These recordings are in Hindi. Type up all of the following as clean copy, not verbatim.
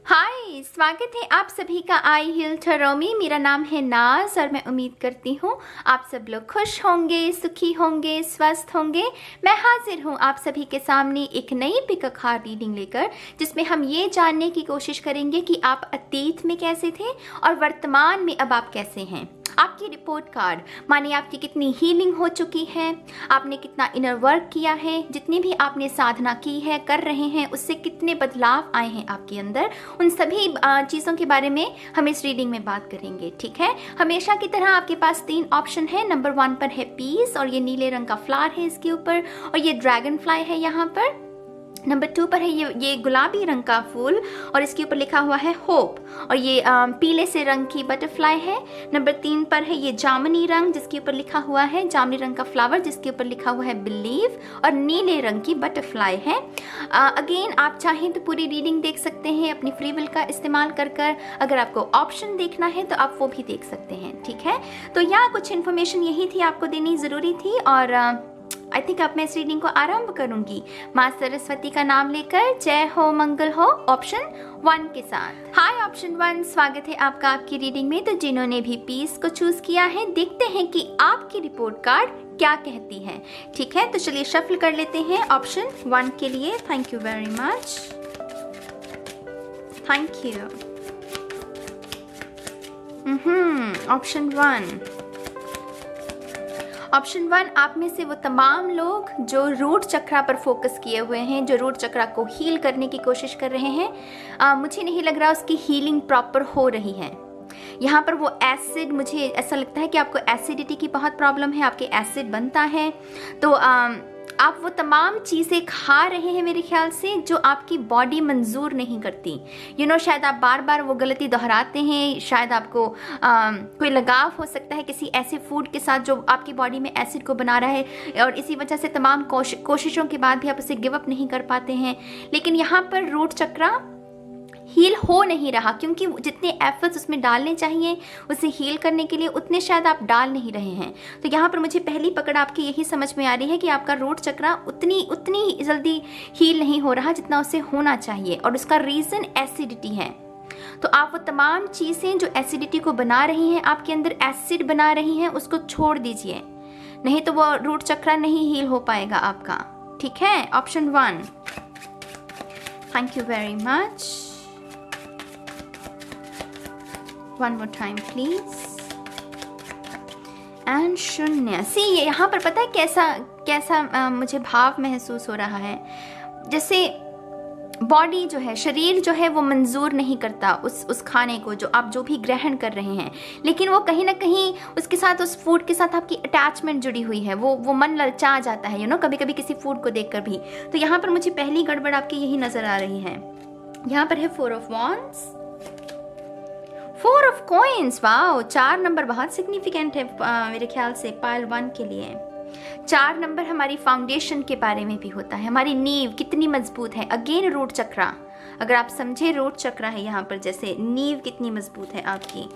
हाय, स्वागत है आप सभी का आई हिल थरो में। मेरा नाम है नाज और मैं उम्मीद करती हूँ आप सब लोग खुश होंगे, सुखी होंगे, स्वस्थ होंगे। मैं हाजिर हूँ आप सभी के सामने एक नई पिकअप रीडिंग लेकर, जिसमें हम ये जानने की कोशिश करेंगे कि आप अतीत में कैसे थे और वर्तमान में अब आप कैसे हैं। आपकी रिपोर्ट कार्ड माने आपकी कितनी हीलिंग हो चुकी है, आपने कितना इनर वर्क किया है, जितनी भी आपने साधना की है, कर रहे हैं, उससे कितने बदलाव आए हैं आपके अंदर, उन सभी चीज़ों के बारे में हम इस रीडिंग में बात करेंगे। ठीक है, हमेशा की तरह आपके पास 3 ऑप्शन है। नंबर 1 पर है पीस और ये नीले रंग का फ्लावर है इसके ऊपर, और ये ड्रैगन फ्लाई है यहाँ पर। नंबर 2 पर है ये गुलाबी रंग का फूल और इसके ऊपर लिखा हुआ है होप, और ये पीले से रंग की बटरफ्लाई है। नंबर 3 पर है ये जामुनी रंग जिसके ऊपर लिखा हुआ है जामुनी रंग का फ्लावर जिसके ऊपर लिखा हुआ है बिलीव, और नीले रंग की बटरफ्लाई है। अगेन आप चाहें तो पूरी रीडिंग देख सकते हैं अपनी फ्री विल का इस्तेमाल कर। अगर आपको ऑप्शन देखना है तो आप वो भी देख सकते हैं। ठीक है, तो यहाँ कुछ इन्फॉर्मेशन यही थी आपको देनी ज़रूरी थी, और आई थिंक अब मैं इस रीडिंग को आरंभ करूंगी माँ सरस्वती का नाम लेकर। जय हो, मंगल हो, ऑप्शन 1 के साथ। हाय ऑप्शन 1, स्वागत है आपका आपकी रीडिंग में। तो जिन्होंने भी पीस को चूज किया है, देखते हैं कि आपकी रिपोर्ट कार्ड क्या कहती है। ठीक है, तो चलिए शफल कर लेते हैं ऑप्शन 1 के लिए। Thank you very much, thank you. Option 1 आप में से वो तमाम लोग जो रूट चक्रा पर फोकस किए हुए हैं, जो रूट चक्रा को हील करने की कोशिश कर रहे हैं, मुझे नहीं लग रहा उसकी हीलिंग प्रॉपर हो रही है। यहाँ पर वो एसिड, मुझे ऐसा लगता है कि आपको एसिडिटी की बहुत प्रॉब्लम है, आपके एसिड बनता है। तो आप वो तमाम चीज़ें खा रहे हैं मेरे ख्याल से जो आपकी बॉडी मंजूर नहीं करती। शायद आप बार बार वो गलती दोहराते हैं। शायद आपको कोई लगाव हो सकता है किसी ऐसे फूड के साथ जो आपकी बॉडी में एसिड को बना रहा है, और इसी वजह से तमाम कोशिशों के बाद भी आप उसे गिव अप नहीं कर पाते हैं। लेकिन यहाँ पर रूट चक्रा हील हो नहीं रहा, क्योंकि जितने एफर्ट्स उसमें डालने चाहिए उसे हील करने के लिए उतने शायद आप डाल नहीं रहे हैं। तो यहाँ पर मुझे पहली पकड़ आपकी यही समझ में आ रही है कि आपका रूट चक्रा उतनी जल्दी हील नहीं हो रहा जितना उसे होना चाहिए, और उसका रीज़न एसिडिटी है। तो आप वो तमाम चीज़ें जो एसिडिटी को बना रही हैं, आपके अंदर एसिड बना रही हैं, उसको छोड़ दीजिए, नहीं तो वो रूट चक्रा नहीं हील हो पाएगा आपका। ठीक है, option 1। Thank you very much. One more time please. And शून्य। सी यहाँ पर पता है कैसा मुझे भाव महसूस हो रहा है, जैसे बॉडी जो है, शरीर जो है वो मंजूर नहीं करता उस खाने को जो आप जो भी ग्रहण कर रहे हैं, लेकिन वो कहीं ना कहीं उसके साथ, उस फूड के साथ आपकी अटैचमेंट जुड़ी हुई है। वो मन ललचा जाता है कभी कभी किसी फूड को देखकर भी। तो यहाँ पर मुझे पहली गड़बड़ आपकी यही नजर आ रही है। यहाँ पर है 4 of wands, 4 of coins. Wow, 4 number बहुत सिग्निफिकेंट है मेरे ख्याल से पाइल 1 के लिए। 4 नंबर हमारी फाउंडेशन के बारे में भी होता है, हमारी नींव कितनी मजबूत है। अगेन रूट चक्रा, अगर आप समझे रूट चक्रा है यहाँ पर, जैसे नींव कितनी मजबूत है आपकी।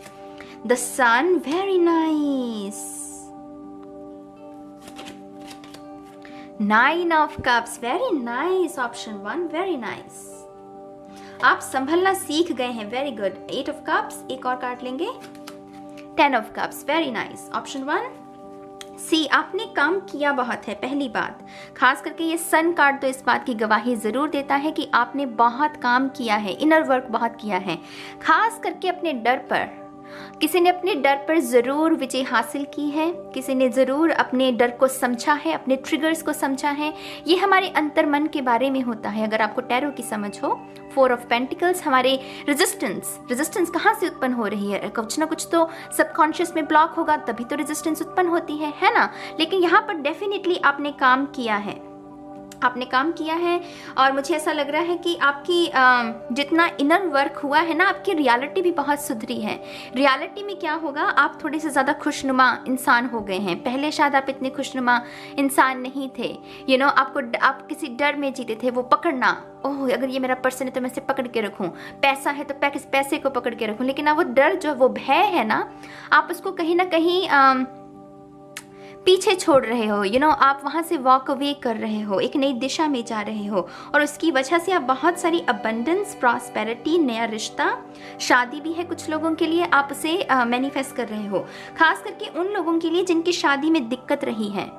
The sun, very nice. 9 of cups, very nice. Option 1, very nice. आप संभलना सीख गए हैं, वेरी गुड। 8 ऑफ कप्स, एक और काट लेंगे। 10 of cups, very nice. Option 1 सी, आपने काम किया बहुत है। पहली बात, खास करके ये सन कार्ड तो इस बात की गवाही जरूर देता है कि आपने बहुत काम किया है, इनर वर्क बहुत किया है, खास करके अपने डर पर। किसी ने अपने डर पर ज़रूर विजय हासिल की है, किसी ने ज़रूर अपने डर को समझा है, अपने ट्रिगर्स को समझा है। ये हमारे अंतर्मन के बारे में होता है। अगर आपको टैरो की समझ हो, 4 ऑफ पेंटिकल्स, हमारे रेजिस्टेंस कहाँ से उत्पन्न हो रही है? कुछ ना कुछ तो सबकॉन्शियस में ब्लॉक होगा, तभी तो रेजिस्टेंस उत्पन्न होती है ना। लेकिन यहाँ पर डेफिनेटली आपने काम किया है, आपने काम किया है, और मुझे ऐसा लग रहा है कि आपकी जितना इनर वर्क हुआ है ना, आपकी रियलिटी भी बहुत सुधरी है। रियलिटी में क्या होगा, आप थोड़े से ज़्यादा खुशनुमा इंसान हो गए हैं। पहले शायद आप इतने खुशनुमा इंसान नहीं थे। आप किसी डर में जीते थे, वो पकड़ना, ओह अगर ये मेरा पर्सन है तो मैं इसे पकड़ के रखूं, पैसा है तो पैसे को पकड़ के रखूं। लेकिन अब वो डर जो, वो भय है ना, आप उसको कहीं ना कहीं पीछे छोड़ रहे हो, आप वहाँ से वॉक अवे कर रहे हो, एक नई दिशा में जा रहे हो, और उसकी वजह से आप बहुत सारी अबंडेंस, प्रॉस्पेरिटी, नया रिश्ता, शादी भी है कुछ लोगों के लिए, आप उसे मैनिफेस्ट कर रहे हो। खास करके उन लोगों के लिए जिनकी शादी में दिक्कत रही है,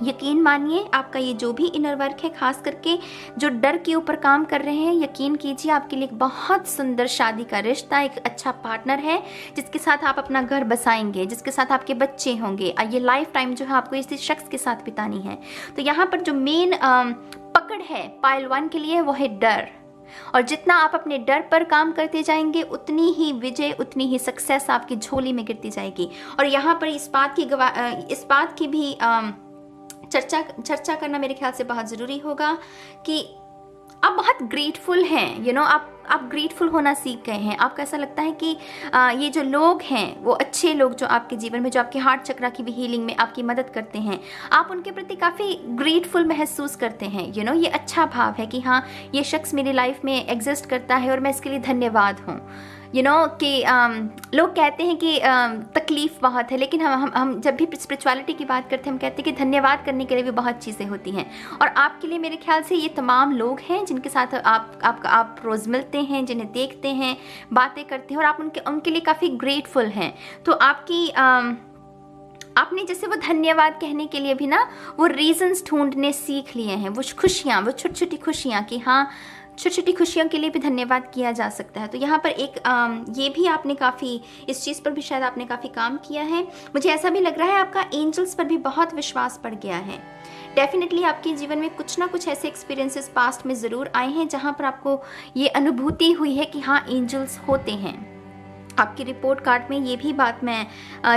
यकीन मानिए आपका ये जो भी इनर वर्क है, खास करके जो डर के ऊपर काम कर रहे हैं, यकीन कीजिए आपके लिए एक बहुत सुंदर शादी का रिश्ता, एक अच्छा पार्टनर है जिसके साथ आप अपना घर बसाएंगे, जिसके साथ आपके बच्चे होंगे। ये लाइफ टाइम जो है आपको इसी शख्स के साथ बितानी है। तो यहाँ पर जो मेन पकड़ है पाइल 1 के लिए वो है डर, और जितना आप अपने डर पर काम करते जाएंगे उतनी ही विजय, उतनी ही सक्सेस आपकी झोली में गिरती जाएगी। और यहाँ पर इस बात की भी चर्चा करना मेरे ख्याल से बहुत ज़रूरी होगा कि आप बहुत ग्रेटफुल हैं, आप ग्रेटफुल होना सीख गए हैं। आपको ऐसा लगता है कि ये जो लोग हैं वो अच्छे लोग जो आपके जीवन में, जो आपके हार्ट चक्रा की भी हीलिंग में आपकी मदद करते हैं, आप उनके प्रति काफ़ी ग्रेटफुल महसूस करते हैं। ये अच्छा भाव है कि हाँ, ये शख्स मेरी लाइफ में एग्जिस्ट करता है और मैं इसके लिए धन्यवाद हूँ। कि लोग कहते हैं कि तकलीफ़ बहुत है, लेकिन हम जब भी स्पिरिचुअलिटी की बात करते हैं हम कहते हैं कि धन्यवाद करने के लिए भी बहुत चीज़ें होती हैं। और आपके लिए मेरे ख्याल से ये तमाम लोग हैं जिनके साथ आप रोज़ मिलते हैं, जिन्हें देखते हैं, बातें करते हैं, और आप उनके लिए काफ़ी ग्रेटफुल हैं। तो आपने जैसे वो धन्यवाद कहने के लिए भी ना वो रीजंस ढूंढने सीख लिए हैं, वो खुशियाँ, वो छोटी छोटी खुशियाँ, कि हाँ, छोटी छोटी खुशियों के लिए भी धन्यवाद किया जा सकता है। तो यहाँ पर एक ये भी आपने काफ़ी, इस चीज़ पर भी शायद आपने काफ़ी काम किया है। मुझे ऐसा भी लग रहा है आपका एंजल्स पर भी बहुत विश्वास पड़ गया है। डेफिनेटली आपके जीवन में कुछ ना कुछ ऐसे एक्सपीरियंसेस पास्ट में ज़रूर आए हैं जहाँ पर आपको ये अनुभूति हुई है कि हाँ, एंजल्स होते हैं। आपकी रिपोर्ट कार्ड में ये भी बात मैं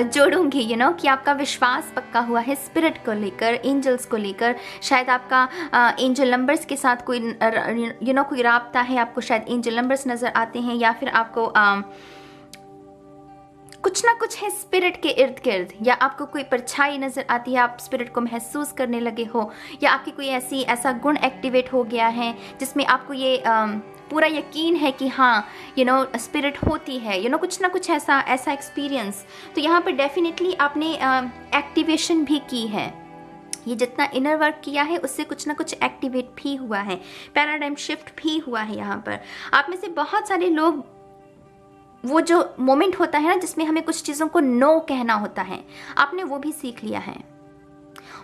जोड़ूंगी, कि आपका विश्वास पक्का हुआ है स्पिरिट को लेकर, एंजल्स को लेकर। शायद आपका एंजल नंबर्स के साथ कोई कोई राब्ता है, आपको शायद एंजल नंबर्स नज़र आते हैं, या फिर आपको कुछ ना कुछ है स्पिरिट के इर्द गिर्द, या आपको कोई परछाई नज़र आती है, आप स्पिरिट को महसूस करने लगे हो, या आपकी कोई ऐसा गुण एक्टिवेट हो गया है जिसमें आपको ये पूरा यकीन है कि हाँ, स्पिरिट होती है, कुछ ना कुछ ऐसा एक्सपीरियंस। तो यहाँ पर डेफिनेटली आपने एक्टिवेशन भी की है। ये जितना इनर वर्क किया है उससे कुछ ना कुछ एक्टिवेट भी हुआ है, पैराडाइम शिफ्ट भी हुआ है। यहाँ पर आप में से बहुत सारे लोग, वो जो मोमेंट होता है ना जिसमें हमें कुछ चीज़ों को नो कहना होता है, आपने वो भी सीख लिया है।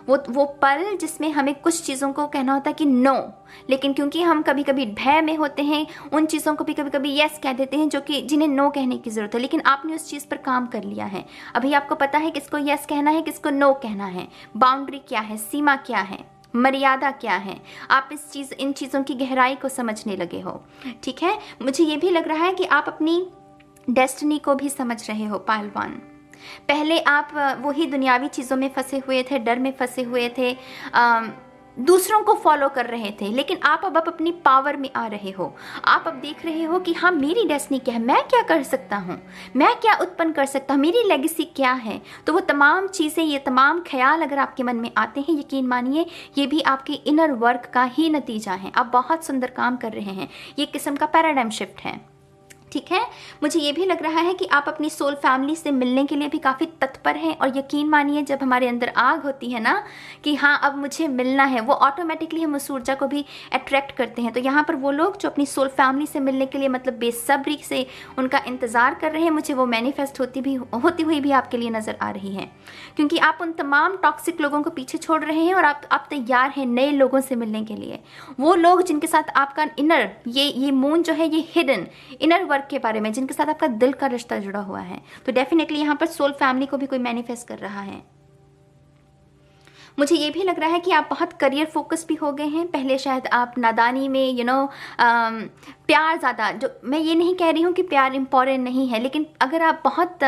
वो पल जिसमें हमें कुछ चीज़ों को कहना होता है कि नो, लेकिन क्योंकि हम कभी कभी भय में होते हैं, उन चीज़ों को भी कभी कभी यस कह देते हैं जो कि जिन्हें नो कहने की ज़रूरत है। लेकिन आपने उस चीज़ पर काम कर लिया है, अभी आपको पता है किसको यस कहना है, किसको नो कहना है, बाउंड्री क्या है, सीमा क्या है, मर्यादा क्या है। आप इन चीज़ों की गहराई को समझने लगे हो। ठीक है, मुझे ये भी लग रहा है कि आप अपनी डेस्टिनी को भी समझ रहे हो पाइल 1। पहले आप वही दुनियावी चीज़ों में फंसे हुए थे, डर में फंसे हुए थे, दूसरों को फॉलो कर रहे थे, लेकिन आप अब अपनी पावर में आ रहे हो। आप अब देख रहे हो कि हाँ, मेरी डेस्टिनी क्या है, मैं क्या कर सकता हूँ, मैं क्या उत्पन्न कर सकता हूँ, मेरी लेगेसी क्या है। तो वो तमाम चीज़ें, ये तमाम ख्याल अगर आपके मन में आते हैं, यकीन मानिए ये भी आपके इनर वर्क का ही नतीजा है। आप बहुत सुंदर काम कर रहे हैं, ये किस्म का पैराडाइम शिफ्ट है। ठीक है, मुझे ये भी लग रहा है कि आप अपनी सोल फैमिली से मिलने के लिए भी काफ़ी तत्पर हैं। और यकीन मानिए जब हमारे अंदर आग होती है ना कि हाँ अब मुझे मिलना है, वो ऑटोमेटिकली हम उस ऊर्जा को भी अट्रैक्ट करते हैं। तो यहाँ पर वो लोग जो अपनी सोल फैमिली से मिलने के लिए मतलब बेसब्री से उनका इंतज़ार कर रहे हैं, मुझे वो मैनिफेस्ट होती हुई भी आपके लिए नज़र आ रही है, क्योंकि आप उन तमाम टॉक्सिक लोगों को पीछे छोड़ रहे हैं और आप तैयार हैं नए लोगों से मिलने के लिए। वो लोग जिनके साथ आपका इनर ये मून जो है, ये हिडन इनर के बारे में, जिनके साथ आपका दिल का रिश्ता जुड़ा हुआ है। तो डेफिनेटली यहां पर सोल फैमिली को भी कोई मैनिफेस्ट कर रहा है। मुझे ये भी लग रहा है कि आप बहुत करियर फोकस भी हो गए हैं। पहले शायद आप नादानी में प्यार ज़्यादा, जो मैं ये नहीं कह रही हूँ कि प्यार इम्पॉर्टेंट नहीं है, लेकिन अगर आप बहुत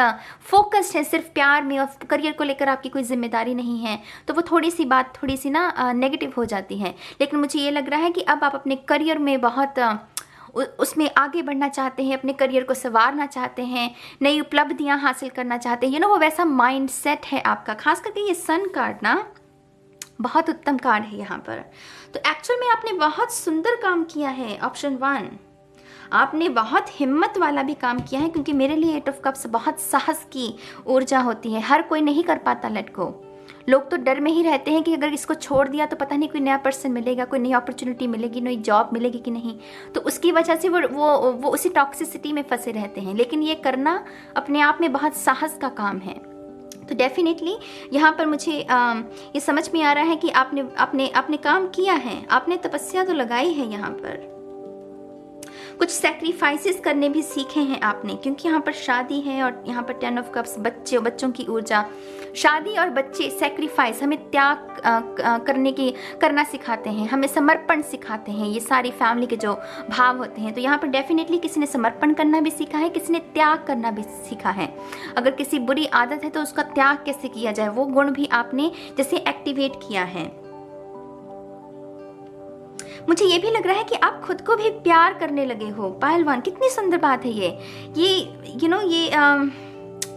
फोकस्ड हैं सिर्फ प्यार में और करियर को लेकर आपकी कोई जिम्मेदारी नहीं है, तो वो थोड़ी सी ना नेगेटिव हो जाती है। लेकिन मुझे ये लग रहा है कि अब आप अपने करियर में बहुत उसमें आगे बढ़ना चाहते हैं, अपने करियर को संवारना चाहते हैं, नई उपलब्धियां हासिल करना चाहते हैं। वो वैसा माइंड सेट है आपका। खास करके ये सन कार्ड ना बहुत उत्तम कार्ड है यहाँ पर। तो एक्चुअल में आपने बहुत सुंदर काम किया है। ऑप्शन 1, आपने बहुत हिम्मत वाला भी काम किया है, क्योंकि मेरे लिए 8 ऑफ कप्स बहुत साहस की ऊर्जा होती है, हर कोई नहीं कर पाता लेट गो। लोग तो डर में ही रहते हैं कि अगर इसको छोड़ दिया तो पता नहीं कोई नया पर्सन मिलेगा, कोई नई अपॉर्चुनिटी मिलेगी, नई जॉब मिलेगी कि नहीं, तो उसकी वजह से वो उसी टॉक्सिसिटी में फंसे रहते हैं। लेकिन ये करना अपने आप में बहुत साहस का काम है। तो डेफिनेटली यहाँ पर मुझे ये समझ में आ रहा है कि आपने काम किया है, आपने तपस्या तो लगाई है, यहाँ पर कुछ सैक्रिफाइसेस करने भी सीखे हैं आपने, क्योंकि यहाँ पर शादी है और यहाँ पर 10 ऑफ कप्स, बच्चों की ऊर्जा, शादी और बच्चे, सैक्रिफाइस, हमें त्याग करना सिखाते हैं, हमें समर्पण सिखाते हैं, ये सारी फैमिली के जो भाव होते हैं। तो यहाँ पर डेफिनेटली किसी ने समर्पण करना भी सीखा है, किसी ने त्याग करना भी सीखा है। अगर किसी बुरी आदत है तो उसका त्याग कैसे किया जाए, वो गुण भी आपने जैसे एक्टिवेट किया है। मुझे ये भी लग रहा है कि आप खुद को भी प्यार करने लगे हो पहलवान। कितनी सुंदर बात है ये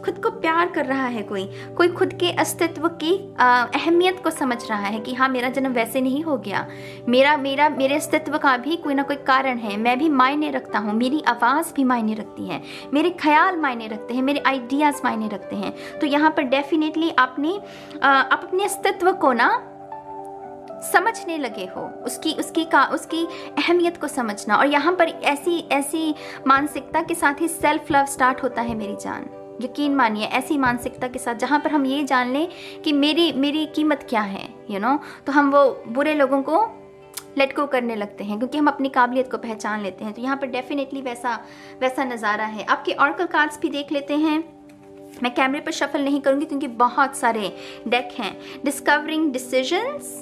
खुद को प्यार कर रहा है कोई खुद के अस्तित्व की अहमियत को समझ रहा है कि हाँ, मेरा जन्म वैसे नहीं हो गया, मेरे अस्तित्व का भी कोई ना कोई कारण है, मैं भी मायने रखता हूँ, मेरी आवाज़ भी मायने रखती है, मेरे ख्याल मायने रखते हैं, मेरे आइडियाज़ मायने रखते हैं। तो यहाँ पर डेफिनेटली आप अपने अस्तित्व को ना समझने लगे हो, उसकी अहमियत को समझना। और यहाँ पर ऐसी मानसिकता के साथ ही सेल्फ लव स्टार्ट होता है मेरी जान, यकीन मानिए, ऐसी मानसिकता के साथ जहाँ पर हम ये जान लें कि मेरी कीमत क्या है, तो हम वो बुरे लोगों को लेट गो करने लगते हैं, क्योंकि हम अपनी काबिलियत को पहचान लेते हैं। तो यहाँ पर डेफिनेटली वैसा नज़ारा है। आपके ऑरेकल कार्ड्स भी देख लेते हैं। मैं कैमरे पर शफल नहीं करूँगी क्योंकि बहुत सारे डेक हैं। डिस्कवरिंग डिसीजंस,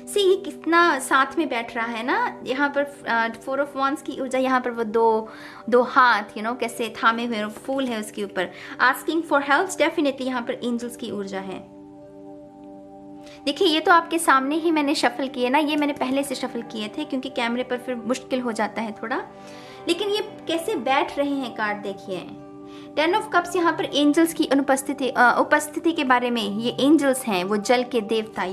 सी ये कितना साथ में बैठ रहा है ना। यहाँ पर 4 ऑफ वांड्स की ऊर्जा, यहाँ पर वो दो हाथ कैसे थामे हुए, फूल है उसके ऊपर। आस्किंग फॉर हेल्प, डेफिनेटली यहाँ पर एंजल्स की ऊर्जा है। देखिए, ये तो आपके सामने ही मैंने शफल किए ना, ये मैंने पहले से शफल किए थे क्योंकि कैमरे पर फिर मुश्किल हो जाता है थोड़ा। लेकिन ये कैसे बैठ रहे हैं कार्ड देखिए। 10 ऑफ कप्स यहाँ पर एंजल्स की उपस्थिति के बारे में, ये एंजल्स हैं, वो जल के देवता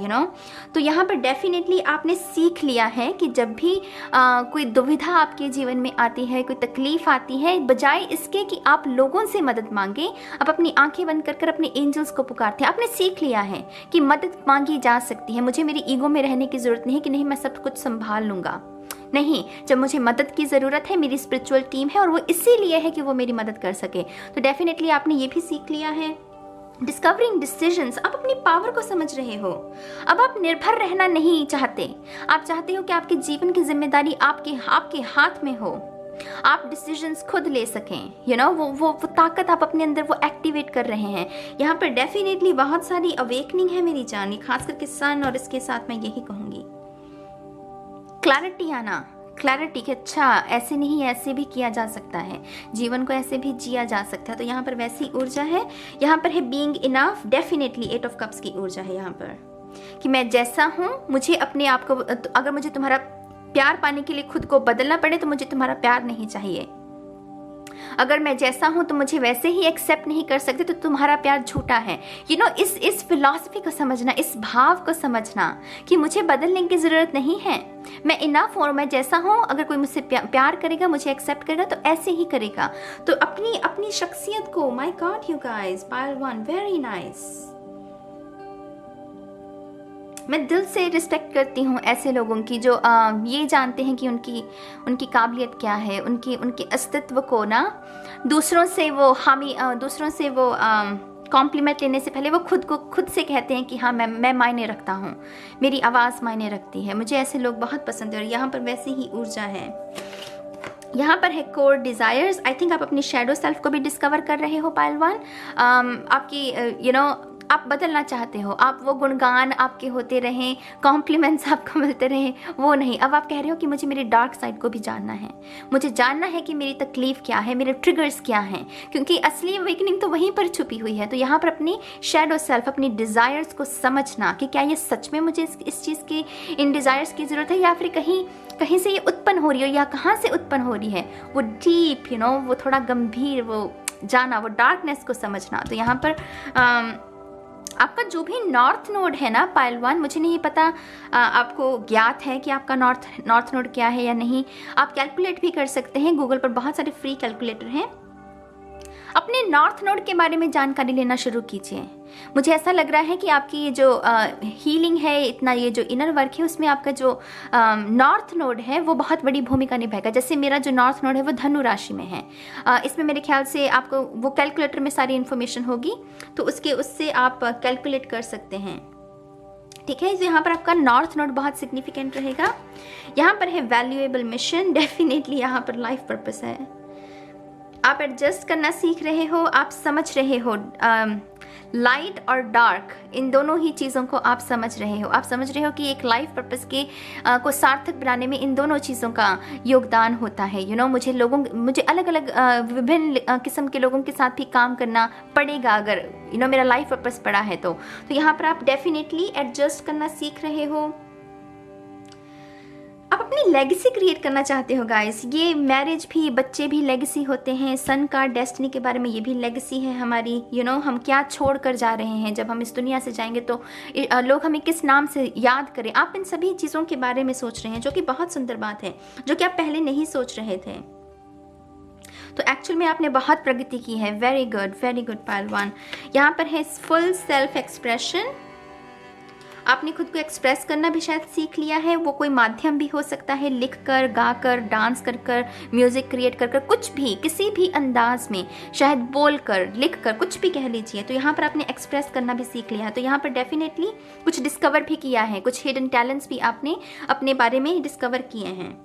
तो यहाँ पर डेफिनेटली आपने सीख लिया है कि जब भी कोई दुविधा आपके जीवन में आती है, कोई तकलीफ आती है, बजाय इसके कि आप लोगों से मदद मांगे, आप अपनी आंखें बंद कर अपने एंजल्स को पुकारते हैं। आपने सीख लिया है कि मदद मांगी जा सकती है, मुझे मेरी ईगो में रहने की जरूरत नहीं है कि नहीं मैं सब कुछ संभाल लूंगा। नहीं, जब मुझे मदद की ज़रूरत है, मेरी स्पिरिचुअल टीम है और वो इसीलिए है कि वो मेरी मदद कर सके। तो डेफिनेटली आपने ये भी सीख लिया है। डिस्कवरिंग डिसीजंस, आप अपनी पावर को समझ रहे हो। अब आप निर्भर रहना नहीं चाहते, आप चाहते हो कि आपके जीवन की जिम्मेदारी आपके हाथ में हो, आप डिसीजंस खुद ले सकें। वो ताकत आप अपने अंदर वो एक्टिवेट कर रहे हैं। यहाँ पर डेफिनेटली बहुत सारी अवेकनिंग है मेरी जान, खास करके सन, और इसके साथ मैं यही कहूँगी क्लैरिटी आना, क्लैरिटी कि अच्छा ऐसे नहीं, ऐसे भी किया जा सकता है, जीवन को ऐसे भी जिया जा सकता है। तो यहाँ पर वैसी ऊर्जा है। यहाँ पर है being enough, definitely 8 of cups की ऊर्जा है यहाँ पर कि मैं जैसा हूँ, मुझे अपने आप को, अगर मुझे तुम्हारा प्यार पाने के लिए खुद को बदलना पड़े तो मुझे तुम्हारा प्यार नहीं चाहिए। अगर मैं जैसा हूं तो मुझे वैसे ही एक्सेप्ट नहीं कर सकते तो तुम्हारा प्यार झूठा है। इस फिलॉसफी को समझना, इस भाव को समझना कि मुझे बदलने की जरूरत नहीं है, मैं इनफ हूं, मैं जैसा हूं। अगर कोई मुझसे प्यार करेगा, मुझे एक्सेप्ट करेगा तो ऐसे ही करेगा। तो अपनी शख्सियत को, my God you guys, pile 1 very nice. मैं दिल से रिस्पेक्ट करती हूँ ऐसे लोगों की जो ये जानते हैं कि उनकी काबिलियत क्या है, उनके अस्तित्व को ना दूसरों से वो कॉम्प्लीमेंट लेने से पहले वो खुद से कहते हैं कि हाँ मैं मायने रखता हूँ, मेरी आवाज़ मायने रखती है। मुझे ऐसे लोग बहुत पसंद है और यहाँ पर वैसी ही ऊर्जा है। यहाँ पर है कोर डिज़ायर्स। आई थिंक आप अपनी शैडो सेल्फ को भी डिस्कवर कर रहे हो पाइल 1। आपकी आप बदलना चाहते हो, आप वो गुणगान आपके होते रहें, कॉम्प्लीमेंट्स आपको मिलते रहें, वो नहीं। अब आप कह रहे हो कि मुझे मेरी डार्क साइड को भी जानना है, मुझे जानना है कि मेरी तकलीफ क्या है, मेरे ट्रिगर्स क्या हैं, क्योंकि असली अवेकनिंग तो वहीं पर छुपी हुई है। तो यहाँ पर अपनी शैडो सेल्फ, अपनी डिज़ायर्स को समझना कि क्या ये सच में मुझे इस चीज़ की, इन डिज़ायर्स की ज़रूरत है, या फिर कहीं से ये उत्पन्न हो रही है, या कहाँ से उत्पन्न हो रही है। वो डीप वो थोड़ा गंभीर, वो जाना, वो डार्कनेस को समझना। तो यहाँ पर आपका जो भी नॉर्थ नोड है ना पाइल 1, मुझे नहीं पता आपको ज्ञात है कि आपका नॉर्थ नोड क्या है या नहीं। आप कैलकुलेट भी कर सकते हैं, गूगल पर बहुत सारे फ्री कैलकुलेटर हैं। अपने नॉर्थ नोड के बारे में जानकारी लेना शुरू कीजिए। मुझे ऐसा लग रहा है कि आपकी ये जो हीलिंग है, इतना ये जो इनर वर्क है, उसमें आपका जो नॉर्थ नोड है वो बहुत बड़ी भूमिका निभाएगा। जैसे मेरा जो नॉर्थ नोड है वो धनु राशि में है। इसमें मेरे ख्याल से आपको वो कैलकुलेटर में सारी इन्फॉर्मेशन होगी, तो उससे आप कैलकुलेट कर सकते हैं। ठीक है, यहाँ पर आपका नॉर्थ नोड बहुत सिग्निफिकेंट रहेगा। यहाँ पर है वैल्यूएबल मिशन, डेफिनेटली यहाँ पर लाइफ पर्पस है। आप एडजस्ट करना सीख रहे हो, आप समझ रहे हो लाइट और डार्क, इन दोनों ही चीज़ों को आप समझ रहे हो। आप समझ रहे हो कि एक लाइफ पर्पस के को सार्थक बनाने में इन दोनों चीज़ों का योगदान होता है। मुझे अलग अलग विभिन्न किस्म के लोगों के साथ भी काम करना पड़ेगा अगर मेरा लाइफ पर्पस पड़ा है तो यहाँ पर आप डेफिनेटली एडजस्ट करना सीख रहे हो। आप अपनी लेगेसी क्रिएट करना चाहते हो गाइस। ये मैरिज भी, बच्चे भी लेगेसी होते हैं। सन का डेस्टिनी के बारे में ये भी लेगेसी है हमारी। हम क्या छोड़ कर जा रहे हैं, जब हम इस दुनिया से जाएंगे तो लोग हमें किस नाम से याद करें। आप इन सभी चीज़ों के बारे में सोच रहे हैं, जो कि बहुत सुंदर बात है, जो कि आप पहले नहीं सोच रहे थे। तो एक्चुअल में आपने बहुत प्रगति की है। Very good pile 1। यहाँ पर है फुल सेल्फ एक्सप्रेशन। आपने खुद को एक्सप्रेस करना भी शायद सीख लिया है। वो कोई माध्यम भी हो सकता है, लिख कर, गा कर, डांस कर कर, म्यूजिक क्रिएट कर कर, कुछ भी, किसी भी अंदाज में, शायद बोल कर, लिख कर, कुछ भी कह लीजिए। तो यहाँ पर आपने एक्सप्रेस करना भी सीख लिया है। तो यहाँ पर डेफिनेटली कुछ डिस्कवर भी किया है, कुछ हिडन टैलेंट्स भी आपने अपने बारे में डिस्कवर किए हैं।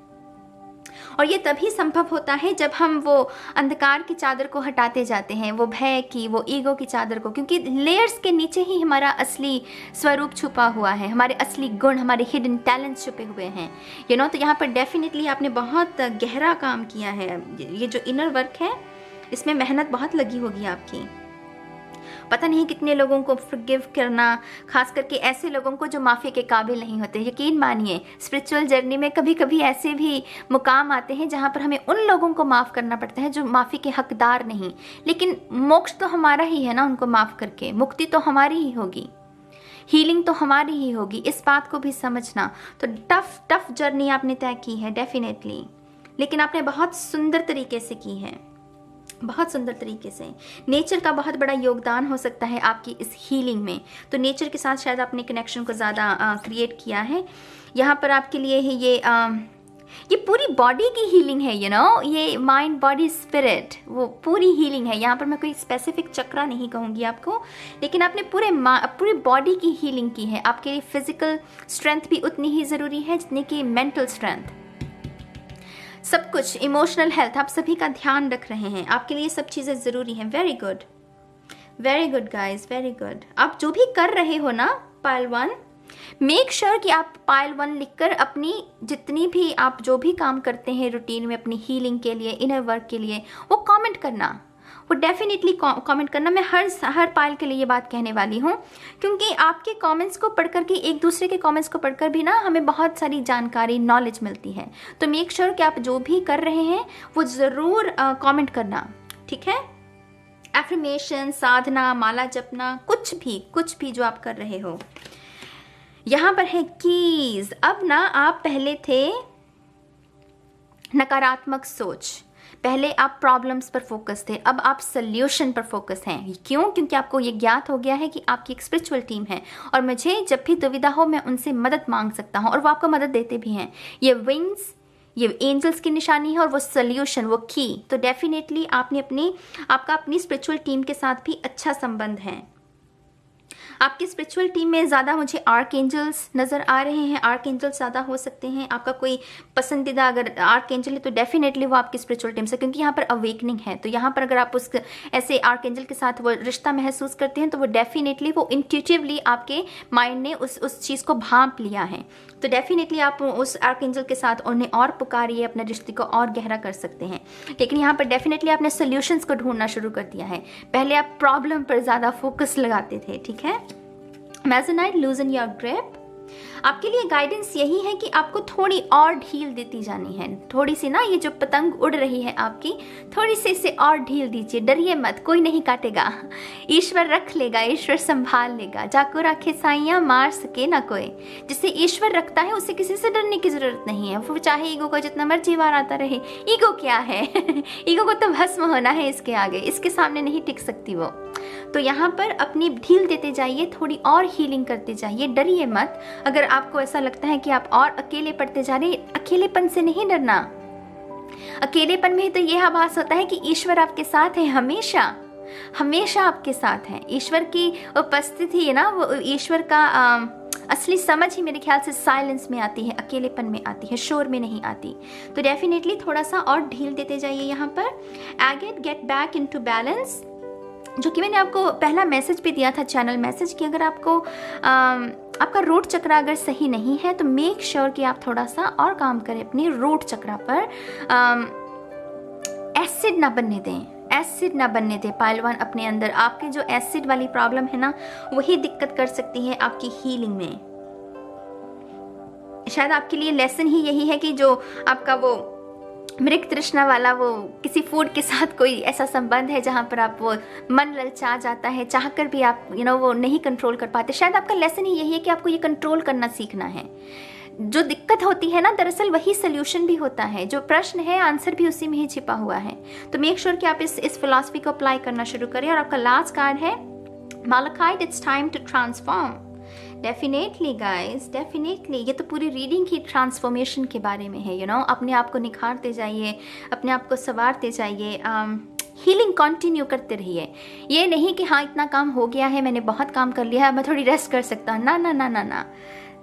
और ये तभी संभव होता है जब हम वो अंधकार की चादर को हटाते जाते हैं, वो भय की, वो ईगो की चादर को, क्योंकि लेयर्स के नीचे ही हमारा असली स्वरूप छुपा हुआ है, हमारे असली गुण, हमारे हिडन टैलेंट्स छुपे हुए हैं। तो यहाँ पर डेफिनेटली आपने बहुत गहरा काम किया है। ये जो इनर वर्क है, इसमें मेहनत बहुत लगी होगी आपकी। पता नहीं कितने लोगों को फॉरगिव करना, खास करके ऐसे लोगों को जो माफ़ी के काबिल नहीं होते। यकीन मानिए, स्पिरिचुअल जर्नी में कभी कभी ऐसे भी मुकाम आते हैं जहाँ पर हमें उन लोगों को माफ़ करना पड़ता है जो माफ़ी के हकदार नहीं। लेकिन मोक्ष तो हमारा ही है ना, उनको माफ़ करके मुक्ति तो हमारी ही होगी, हीलिंग तो हमारी ही होगी। इस बात को भी समझना। तो टफ जर्नी आपने तय की है डेफिनेटली, लेकिन आपने बहुत सुंदर तरीके से की है, बहुत सुंदर तरीके से। नेचर का बहुत बड़ा योगदान हो सकता है आपकी इस हीलिंग में। तो नेचर के साथ शायद आपने कनेक्शन को ज़्यादा क्रिएट किया है। यहाँ पर आपके लिए है ये पूरी बॉडी की हीलिंग है। ये माइंड, बॉडी, स्पिरिट, वो पूरी हीलिंग है। यहाँ पर मैं कोई स्पेसिफिक चक्रा नहीं कहूँगी आपको, लेकिन आपने पूरी बॉडी की हीलिंग की है। आपके लिए फिजिकल स्ट्रेंथ भी उतनी ही ज़रूरी है जितनी कि मेंटल स्ट्रेंथ। सब कुछ, इमोशनल हेल्थ, आप सभी का ध्यान रख रहे हैं। आपके लिए सब चीज़ें ज़रूरी हैं। Very good guys, very good. आप जो भी कर रहे हो ना पाइल 1, मेक श्योर कि आप पाइल 1 लिखकर अपनी जितनी भी आप जो भी काम करते हैं रूटीन में अपनी हीलिंग के लिए, इनर वर्क के लिए, वो कमेंट करना, वो डेफिनेटली कमेंट करना। मैं हर पाइल के लिए ये बात कहने वाली हूँ, क्योंकि आपके कमेंट्स को पढ़कर के, एक दूसरे के कमेंट्स को पढ़कर भी ना हमें बहुत सारी जानकारी, नॉलेज मिलती है। तो मेक श्योर कि आप जो भी कर रहे हैं वो ज़रूर कमेंट करना, ठीक है। एफर्मेशन, साधना, माला जपना, कुछ भी जो आप कर रहे हो। यहाँ पर है कीज। अब ना आप पहले थे नकारात्मक सोच, पहले आप प्रॉब्लम्स पर फोकस थे, अब आप सल्यूशन पर फोकस हैं। क्यों? क्योंकि आपको ये ज्ञात हो गया है कि आपकी एक स्पिरिचुअल टीम है और मुझे जब भी दुविधा हो मैं उनसे मदद मांग सकता हूँ, और वो आपको मदद देते भी हैं। ये विंग्स, ये एंजल्स की निशानी है, और वो सल्यूशन, वो की। तो डेफिनेटली आपका अपनी स्पिरिचुअल टीम के साथ भी अच्छा संबंध है। आपकी स्पिरिचुअल टीम में ज़्यादा मुझे आर्क एंजल्स नज़र आ रहे हैं। आर्क एंजल्स ज़्यादा हो सकते हैं। आपका कोई पसंदीदा अगर आर्क एंजल है तो डेफिनेटली वो आपकी स्पिरिचुअल टीम से, क्योंकि यहाँ पर अवेकनिंग है। तो यहाँ पर अगर आप ऐसे आर्क एंजल के साथ वो रिश्ता महसूस करते हैं तो वो डेफिनेटली, वो इंट्यूटिवली आपके माइंड ने उस चीज़ को भांप लिया है। तो डेफिनेटली आप उस आर्क एंजल के साथ उन्हें और पुकारिए, अपने रिश्ते को और गहरा कर सकते हैं। लेकिन यहाँ पर डेफिनेटली आपने सोल्यूशंस को ढूंढना शुरू कर दिया है। पहले आप प्रॉब्लम पर ज़्यादा फोकस लगाते थे, ठीक है। मेसोनाइट, लूजन योर ग्रिप। आपके लिए गाइडेंस यही है कि आपको थोड़ी और ढील देती जानी है। थोड़ी सी ना, ये जो पतंग उड़ रही है आपकी, थोड़ी सी इसे और ढील दीजिए। डरिए मत, कोई नहीं काटेगा, ईश्वर रख लेगा, ईश्वर संभाल लेगा। जाको राखे साइयां, मार सके ना कोई। जिसे ईश्वर रखता है उसे किसी से डरने की जरूरत नहीं है। वो चाहे ईगो का जितना मर्जी वार आता रहे, ईगो क्या है ईगो को तो भस्म होना है इसके आगे, इसके सामने नहीं टिक सकती वो। तो यहाँ पर अपनी ढील देते जाइए, थोड़ी और हीलिंग करते जाइए, डरिए मत। अगर आपको ऐसा लगता है कि आप और अकेले पड़ते जा रहे हैं, अकेलेपन से नहीं डरना। अकेलेपन में तो यह आभास होता है कि ईश्वर आपके साथ है, हमेशा हमेशा आपके साथ है। ईश्वर की उपस्थिति है ना, वो ईश्वर का असली समझ ही मेरे ख्याल से साइलेंस में आती है, अकेलेपन में आती है, शोर में नहीं आती। तो डेफिनेटली थोड़ा सा और ढील देते जाइए यहाँ पर। Again get back into balance, जो कि मैंने आपको पहला मैसेज भी दिया था, चैनल मैसेज, कि अगर आपको आपका रूट चक्र अगर सही नहीं है तो मेक श्योर कि आप थोड़ा सा और काम करें अपनी रूट चक्र पर। एसिड ना बनने दें, एसिड ना बनने दें पाइल 1 अपने अंदर। आपके जो एसिड वाली प्रॉब्लम है ना, वही दिक्कत कर सकती है आपकी हीलिंग में। शायद आपके लिए लेसन ही यही है कि जो आपका वो मृग तृष्णा वाला, वो किसी फूड के साथ कोई ऐसा संबंध है जहाँ पर आप वो मन ललचा जाता है, चाहकर भी आप वो नहीं कंट्रोल कर पाते। शायद आपका लेसन ही यही है कि आपको ये कंट्रोल करना सीखना है। जो दिक्कत होती है ना, दरअसल वही सोल्यूशन भी होता है। जो प्रश्न है, आंसर भी उसी में ही छिपा हुआ है। तो मेक श्योर कि आप इस फिलॉसफी को अप्लाई करना शुरू करें। और आपका लास्ट कार्ड है malachite, it's time to transform. Definitely guys, definitely ये तो पूरी रीडिंग ही ट्रांसफॉर्मेशन के बारे में है। अपने आप को निखारते जाइए, अपने आप को संवारते जाइए, हीलिंग कंटिन्यू करते रहिए। ये नहीं कि हाँ इतना काम हो गया है, मैंने बहुत काम कर लिया है, मैं थोड़ी रेस्ट कर सकता हूँ। ना ना ना ना ना,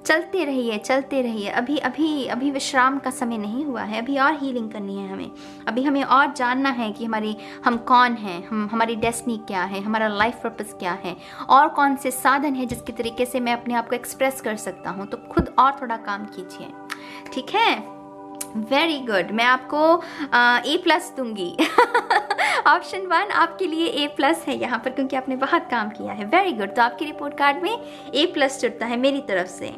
चलते रहिए, चलते रहिए। अभी अभी अभी विश्राम का समय नहीं हुआ है, अभी और हीलिंग करनी है हमें। अभी हमें और जानना है कि हम कौन हैं, हमारी डेस्टिनी क्या है, हमारा लाइफ पर्पस क्या है, और कौन से साधन है जिसके तरीके से मैं अपने आप को एक्सप्रेस कर सकता हूँ। तो खुद और थोड़ा काम कीजिए, ठीक है? वेरी गुड, मैं आपको A+ दूंगी ऑप्शन 1 आपके लिए A+ है यहाँ पर, क्योंकि आपने बहुत काम किया है। वेरी गुड, तो आपकी रिपोर्ट कार्ड में A+ जुड़ता है मेरी तरफ से।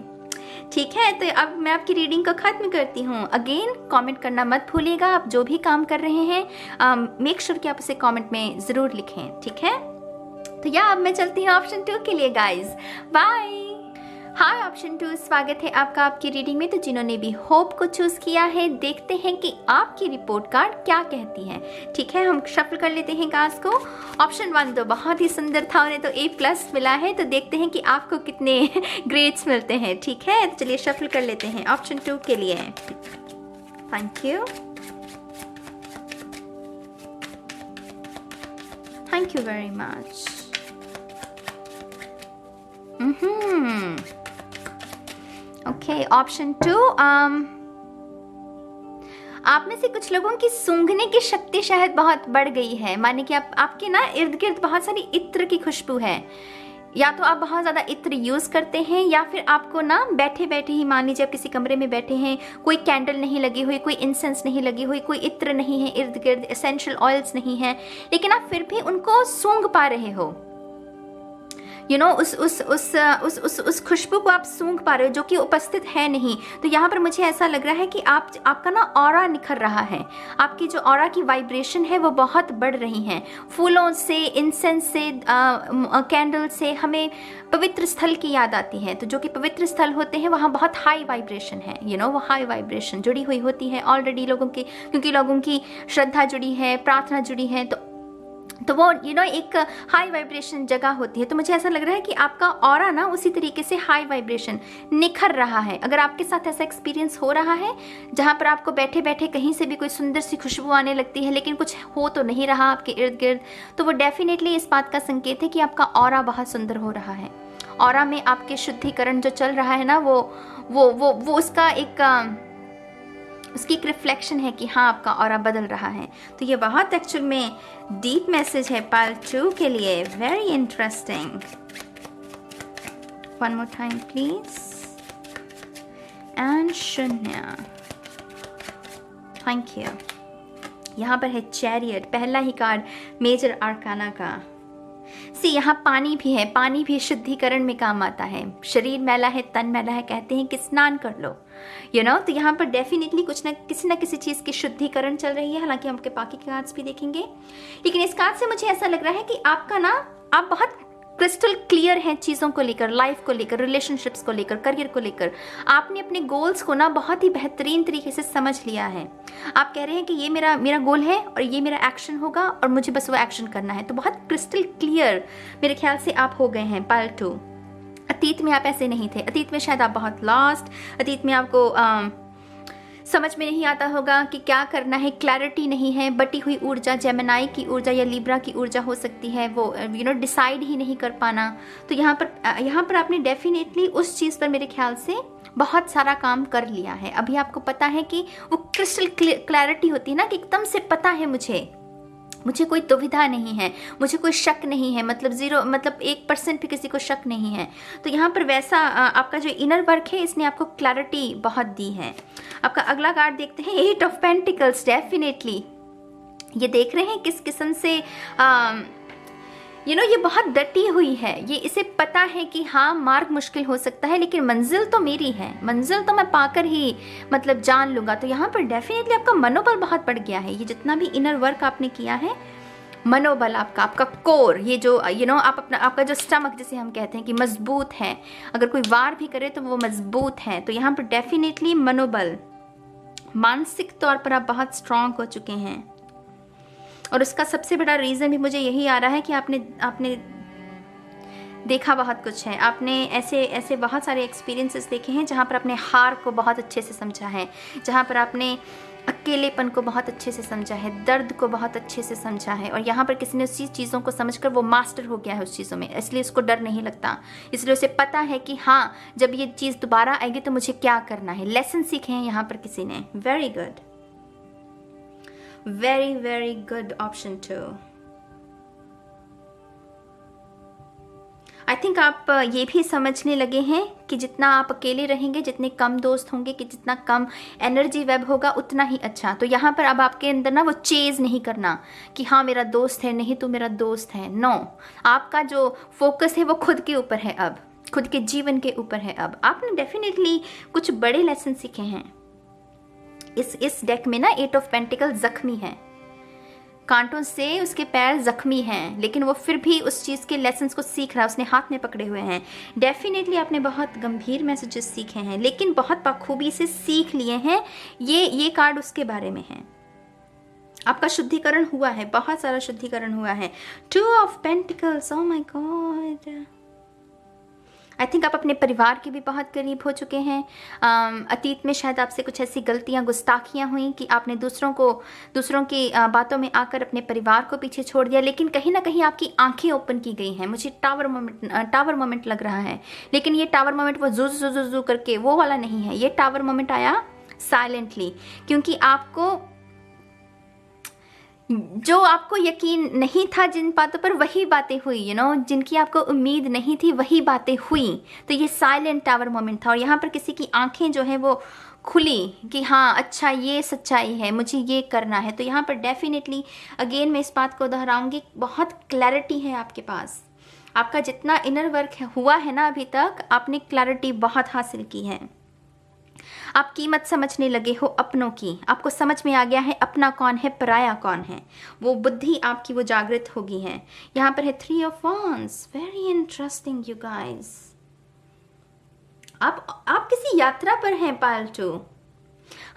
ठीक है, तो अब मैं आपकी रीडिंग को खत्म करती हूँ। अगेन कमेंट करना मत भूलिएगा। आप जो भी काम कर रहे हैं मेक श्योर कि आप उसे कमेंट में ज़रूर लिखें, ठीक है? तो अब मैं चलती हूँ ऑप्शन 2 के लिए गाइज। बाय। हाय ऑप्शन 2, स्वागत है आपका आपकी रीडिंग में। तो जिन्होंने भी होप को चूज किया है, देखते हैं कि आपकी रिपोर्ट कार्ड क्या कहती है। ठीक है, हम शफल कर लेते हैं कार्ड्स को। ऑप्शन 1 तो बहुत ही सुंदर था, उन्हें तो A+ मिला है। तो देखते हैं कि आपको कितने ग्रेड्स मिलते हैं। ठीक है, तो चलिए शफल कर लेते हैं ऑप्शन 2 के लिए। Thank you, thank you very much. Okay, option 2, आप में से कुछ लोगों की सूंघने की शक्ति शायद बहुत बढ़ गई है। माने कि आपके ना इर्द गिर्द बहुत सारी इत्र की खुशबू है। या तो आप बहुत ज़्यादा इत्र यूज़ करते हैं, या फिर आपको ना बैठे बैठे ही, मान लीजिए आप किसी कमरे में बैठे हैं, कोई कैंडल नहीं लगी हुई, कोई इंसेंस नहीं लगी हुई, कोई इत्र नहीं है इर्द गिर्द, एसेंशियल ऑयल्स नहीं है, लेकिन आप फिर भी उनको सूंघ पा रहे हो। उस खुशबू को आप सूंघ पा रहे हो जो कि उपस्थित है नहीं। तो यहाँ पर मुझे ऐसा लग रहा है कि आपका ना ऑरा निखर रहा है। आपकी जो ऑरा की वाइब्रेशन है वो बहुत बढ़ रही है। फूलों से, इंसेंस से, कैंडल से हमें पवित्र स्थल की याद आती है। तो जो कि पवित्र स्थल होते हैं वहाँ बहुत हाई वाइब्रेशन है, वो हाई वाइब्रेशन जुड़ी हुई होती है ऑलरेडी लोगों की, क्योंकि लोगों की श्रद्धा जुड़ी है, प्रार्थना जुड़ी है। तो वो एक हाई वाइब्रेशन जगह होती है। तो मुझे ऐसा लग रहा है कि आपका ऑरा ना उसी तरीके से हाई वाइब्रेशन निखर रहा है। अगर आपके साथ ऐसा एक्सपीरियंस हो रहा है जहाँ पर आपको बैठे बैठे कहीं से भी कोई सुंदर सी खुशबू आने लगती है, लेकिन कुछ हो तो नहीं रहा आपके इर्द गिर्द, तो वो डेफिनेटली इस बात का संकेत है कि आपका ऑरा बहुत सुंदर हो रहा है। ऑरा में आपके शुद्धिकरण जो चल रहा है ना, वो उसका उसकी एक रिफ्लेक्शन है कि हाँ आपका ऑरा बदल रहा है। तो ये बहुत एक्चुअल में डीप मैसेज है पार्ट 2 के लिए। Very interesting. One more time please. And शून्य, थैंक यू। यहाँ पर है चैरियट, पहला ही कार्ड मेजर आर्काना का। सी यहाँ पानी भी है, पानी भी शुद्धिकरण में काम आता है। शरीर मैला है, तन मैला है, कहते हैं कि स्नान कर लो, तो यहाँ पर डेफिनेटली कुछ ना किसी चीज़ की शुद्धिकरण चल रही है। हालांकि हम आपके बाकी कार्ड्स भी देखेंगे, लेकिन इस कार्ड से मुझे ऐसा लग रहा है कि आप बहुत क्रिस्टल क्लियर हैं चीज़ों को लेकर, लाइफ को लेकर, रिलेशनशिप्स को लेकर, करियर को लेकर। आपने अपने गोल्स को बहुत ही बेहतरीन तरीके से समझ लिया है। आप कह रहे हैं कि ये मेरा गोल है और ये मेरा एक्शन होगा और मुझे बस वो एक्शन करना है। तो बहुत क्रिस्टल क्लियर मेरे ख्याल से आप हो गए हैं पाइल 2। अतीत में आप ऐसे नहीं थे। अतीत में शायद आप बहुत लॉस्ट, अतीत में आपको समझ में नहीं आता होगा कि क्या करना है, क्लैरिटी नहीं है, बटी हुई ऊर्जा, जेमिनाई की ऊर्जा या लिब्रा की ऊर्जा हो सकती है, वो डिसाइड ही नहीं कर पाना। तो यहाँ पर आपने डेफिनेटली उस चीज़ पर मेरे ख्याल से बहुत सारा काम कर लिया है। अभी आपको पता है कि वो क्रिस्टल क्लैरिटी होती है ना, कि एकदम से पता है मुझे कोई दुविधा नहीं है, मुझे कोई शक नहीं है, मतलब 1% भी किसी को शक नहीं है। तो यहाँ पर वैसा आपका जो इनर वर्क है, इसने आपको क्लैरिटी बहुत दी है। आपका अगला कार्ड देखते हैं, 8 ऑफ पेंटिकल्स। डेफिनेटली ये देख रहे हैं किस किस्म से ये बहुत डटी हुई है। ये इसे पता है कि हाँ, मार्ग मुश्किल हो सकता है, लेकिन मंजिल तो मेरी है, मंजिल तो मैं पाकर ही जान लूंगा। तो यहाँ पर डेफिनेटली आपका मनोबल बहुत बढ़ गया है। ये जितना भी इनर वर्क आपने किया है, मनोबल आपका कोर, ये जो आपका जो स्टमक जिसे हम कहते हैं कि मजबूत है, अगर कोई वार भी करे तो वो मजबूत है। तो यहाँ पर डेफिनेटली मनोबल, मानसिक तौर पर आप बहुत स्ट्रांग हो चुके हैं। और उसका सबसे बड़ा रीज़न भी मुझे यही आ रहा है कि आपने देखा बहुत कुछ है। आपने ऐसे बहुत सारे एक्सपीरियंसेस देखे हैं जहाँ पर आपने हार को बहुत अच्छे से समझा है, जहाँ पर आपने अकेलेपन को बहुत अच्छे से समझा है, दर्द को बहुत अच्छे से समझा है। और यहाँ पर किसी ने उसी चीज़ों को समझकर वो मास्टर हो गया है उस चीज़ों में, इसलिए उसको डर नहीं लगता। इसलिए उसे पता है कि हाँ, जब ये चीज़ दोबारा आएगी तो मुझे क्या करना है। लेसन सीखे हैं यहाँ पर किसी ने। Very good, very very good option 2। I think आप ये भी समझने लगे हैं कि जितना आप अकेले रहेंगे, जितने कम दोस्त होंगे, कि जितना कम एनर्जी वेब होगा, उतना ही अच्छा। तो यहाँ पर अब आपके अंदर वो चेज नहीं करना कि हाँ मेरा दोस्त है, नहीं तो मेरा दोस्त है। नो, आपका जो फोकस है वो खुद के ऊपर है, अब खुद के जीवन के ऊपर है। अब आपने डेफिनेटली कुछ बड़े लेसन सीखे हैं। इस डेक में ना 8 ऑफ पेंटिकल जख्मी है, कांटों से उसके पैर जख्मी हैं, लेकिन वो फिर भी उस चीज़ के लेसन्स को सीख रहा है, उसने हाथ में पकड़े हुए हैं। डेफिनेटली आपने बहुत गंभीर मैसेजेस सीखे हैं, लेकिन बहुत बखूबी से सीख लिए हैं। ये कार्ड उसके बारे में है। आपका शुद्धिकरण हुआ है, बहुत सारा शुद्धिकरण हुआ है। 2 of pentacles, oh my God. I think आप अपने परिवार के भी बहुत करीब हो चुके हैं। अतीत में शायद आपसे कुछ ऐसी गलतियां, गुस्ताखियां हुई कि आपने दूसरों की बातों में आकर अपने परिवार को पीछे छोड़ दिया। लेकिन कहीं ना कहीं आपकी आंखें ओपन की गई हैं। मुझे टावर मोमेंट लग रहा है, लेकिन ये टावर मोमेंट वो जू करके वो वाला नहीं है। ये टावर मोमेंट आया साइलेंटली, क्योंकि जो आपको यकीन नहीं था जिन बातों पर, वही बातें हुई। जिनकी आपको उम्मीद नहीं थी, वही बातें हुई। तो ये साइलेंट टावर मोमेंट था। और यहाँ पर किसी की आंखें जो है वो खुली कि हाँ अच्छा, ये सच्चाई है, मुझे ये करना है। तो यहाँ पर डेफिनेटली अगेन मैं इस बात को दोहराऊंगी, बहुत क्लैरिटी है आपके पास। आपका जितना इनर वर्क हुआ है ना अभी तक, आपने क्लैरिटी बहुत हासिल की है। आप कीमत समझने लगे हो अपनों की। आपको समझ में आ गया है अपना कौन है, पराया कौन है। वो बुद्धि आपकी वो जागृत हो गई है। यहाँ पर है 3 of wands. Very interesting you guys. आप किसी यात्रा पर हैं पायल 2।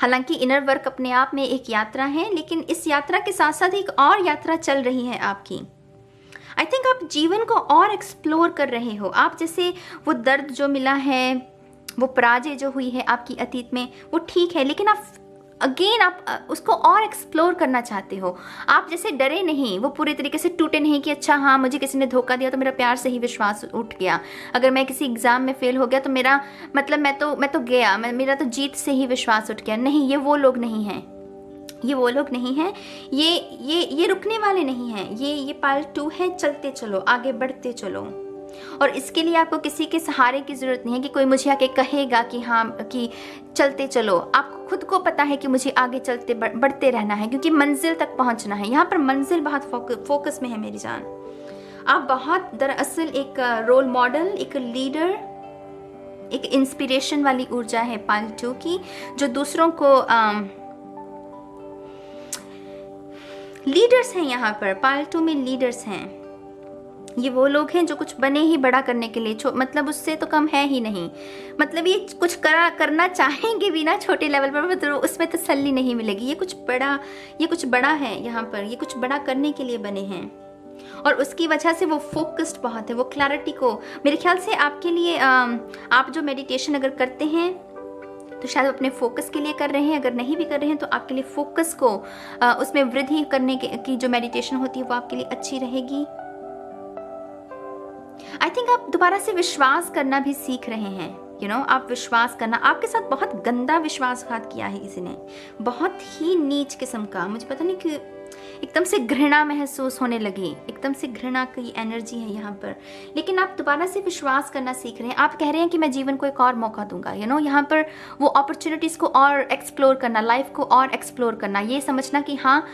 हालांकि इनर वर्क अपने आप में एक यात्रा है, लेकिन इस यात्रा के साथ साथ एक और यात्रा चल रही है आपकी। आई थिंक आप जीवन को और एक्सप्लोर कर रहे हो। आप जैसे वो दर्द जो मिला है, वो पराजय जो हुई है आपकी अतीत में, वो ठीक है, लेकिन आप उसको और एक्सप्लोर करना चाहते हो। आप जैसे डरे नहीं, वो पूरे तरीके से टूटे नहीं कि अच्छा हाँ मुझे किसी ने धोखा दिया तो मेरा प्यार से ही विश्वास उठ गया। अगर मैं किसी एग्जाम में फेल हो गया तो मेरा मतलब मैं तो गया, मेरा तो जीत से ही विश्वास उठ गया। नहीं, ये वो लोग नहीं हैं। ये रुकने वाले नहीं हैं। ये पायल 2 है, चलते चलो, आगे बढ़ते चलो। और इसके लिए आपको किसी के सहारे की जरूरत नहीं है कि कोई मुझे आके कहेगा कि हाँ कि चलते चलो। आपको खुद को पता है कि मुझे आगे चलते बढ़ते रहना है, क्योंकि मंजिल तक पहुंचना है। यहाँ पर मंजिल बहुत फोकस में है मेरी जान। आप बहुत दरअसल एक रोल मॉडल, एक लीडर, एक इंस्पिरेशन वाली ऊर्जा है पाल 2 की, जो दूसरों को लीडर्स हैं। यहाँ पर पाल 2 में लीडर्स हैं। ये वो लोग हैं जो कुछ बने ही बड़ा करने के लिए, मतलब उससे तो कम है ही नहीं। मतलब ये कुछ करना चाहेंगे भी ना छोटे लेवल पर, मतलब उसमें तसल्ली नहीं मिलेगी। ये कुछ बड़ा है यहाँ पर, ये कुछ बड़ा करने के लिए बने हैं और उसकी वजह से वो फोकस्ड बहुत है। वो क्लैरिटी को, मेरे ख्याल से आपके लिए आप जो मेडिटेशन अगर करते हैं तो शायद अपने फोकस के लिए कर रहे हैं, अगर नहीं भी कर रहे हैं तो आपके लिए फोकस को उसमें वृद्धि करने की जो मेडिटेशन होती है वो आपके लिए अच्छी रहेगी। आई थिंक आप दोबारा से विश्वास करना भी सीख रहे हैं। आप विश्वास करना, आपके साथ बहुत गंदा विश्वासघात किया है किसी ने, बहुत ही नीच किस्म का। मुझे पता नहीं कि एकदम से घृणा महसूस होने लगी, एकदम से घृणा की एनर्जी है यहाँ पर। लेकिन आप दोबारा से विश्वास करना सीख रहे हैं। आप कह रहे हैं कि मैं जीवन को एक और मौका दूंगा। यहाँ पर वो अपॉर्चुनिटीज़ को और एक्सप्लोर करना, लाइफ को और एक्सप्लोर करना, ये समझना कि हाँ,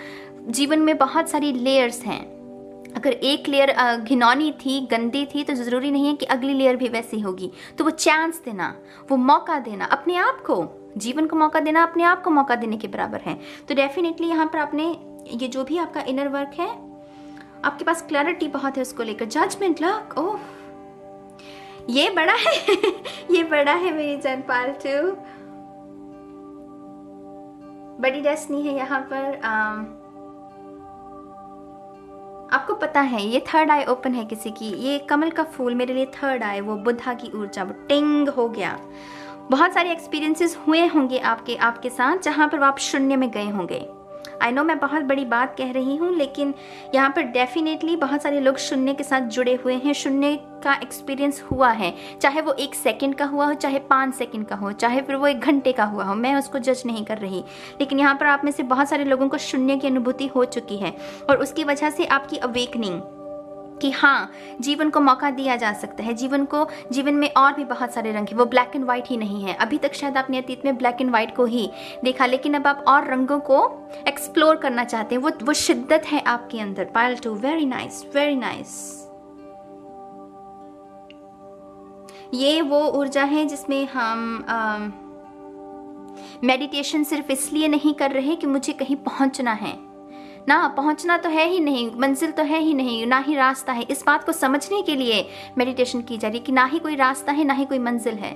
जीवन में बहुत सारी लेयर्स हैं। अगर एक लेयर घिनौनी थी, गंदी थी, तो ज़रूरी नहीं है कि अगली लेयर भी वैसी होगी। तो वो चांस देना, वो मौका देना अपने आप को, जीवन को मौका देना अपने आप को मौका देने के बराबर है। तो डेफिनेटली यहाँ पर आपने ये जो भी आपका इनर वर्क है, आपके पास क्लैरिटी बहुत है उसको लेकर। जजमेंट, लक, ओह ये बड़ा है ये बड़ा है मेरी जान पाल 2। बड़ी डेस्टिनी है यहाँ पर। आपको पता है ये थर्ड आई ओपन है किसी की, ये कमल का फूल मेरे लिए थर्ड आई, वो बुद्धा की ऊर्जा, वो टिंग हो गया। बहुत सारे एक्सपीरियंसेस हुए होंगे आपके साथ जहाँ पर आप शून्य में गए होंगे। आई नो मैं बहुत बड़ी बात कह रही हूँ, लेकिन यहाँ पर डेफिनेटली बहुत सारे लोग शून्य के साथ जुड़े हुए हैं। शून्य का एक्सपीरियंस हुआ है, चाहे वो 1 सेकंड का हुआ हो, चाहे 5 सेकंड का हो, चाहे फिर वो 1 घंटे का हुआ हो, मैं उसको जज नहीं कर रही। लेकिन यहाँ पर आप में से बहुत सारे लोगों को शून्य की अनुभूति हो चुकी है और उसकी वजह से आपकी अवेकनिंग कि हाँ, जीवन को मौका दिया जा सकता है। जीवन में और भी बहुत सारे रंग हैं, वो ब्लैक एंड व्हाइट ही नहीं है। अभी तक शायद आपने अतीत में ब्लैक एंड व्हाइट को ही देखा, लेकिन अब आप और रंगों को एक्सप्लोर करना चाहते हैं। वो शिद्दत है आपके अंदर। पायल 2, वेरी नाइस, वेरी नाइस। ये वो ऊर्जा है जिसमें हम मेडिटेशन सिर्फ इसलिए नहीं कर रहे कि मुझे कहीं पहुंचना है ना, पहुंचना तो है ही नहीं, मंजिल तो है ही नहीं, ना ही रास्ता है। इस बात को समझने के लिए मेडिटेशन की जा रही है कि ना ही कोई रास्ता है, ना ही कोई मंजिल है,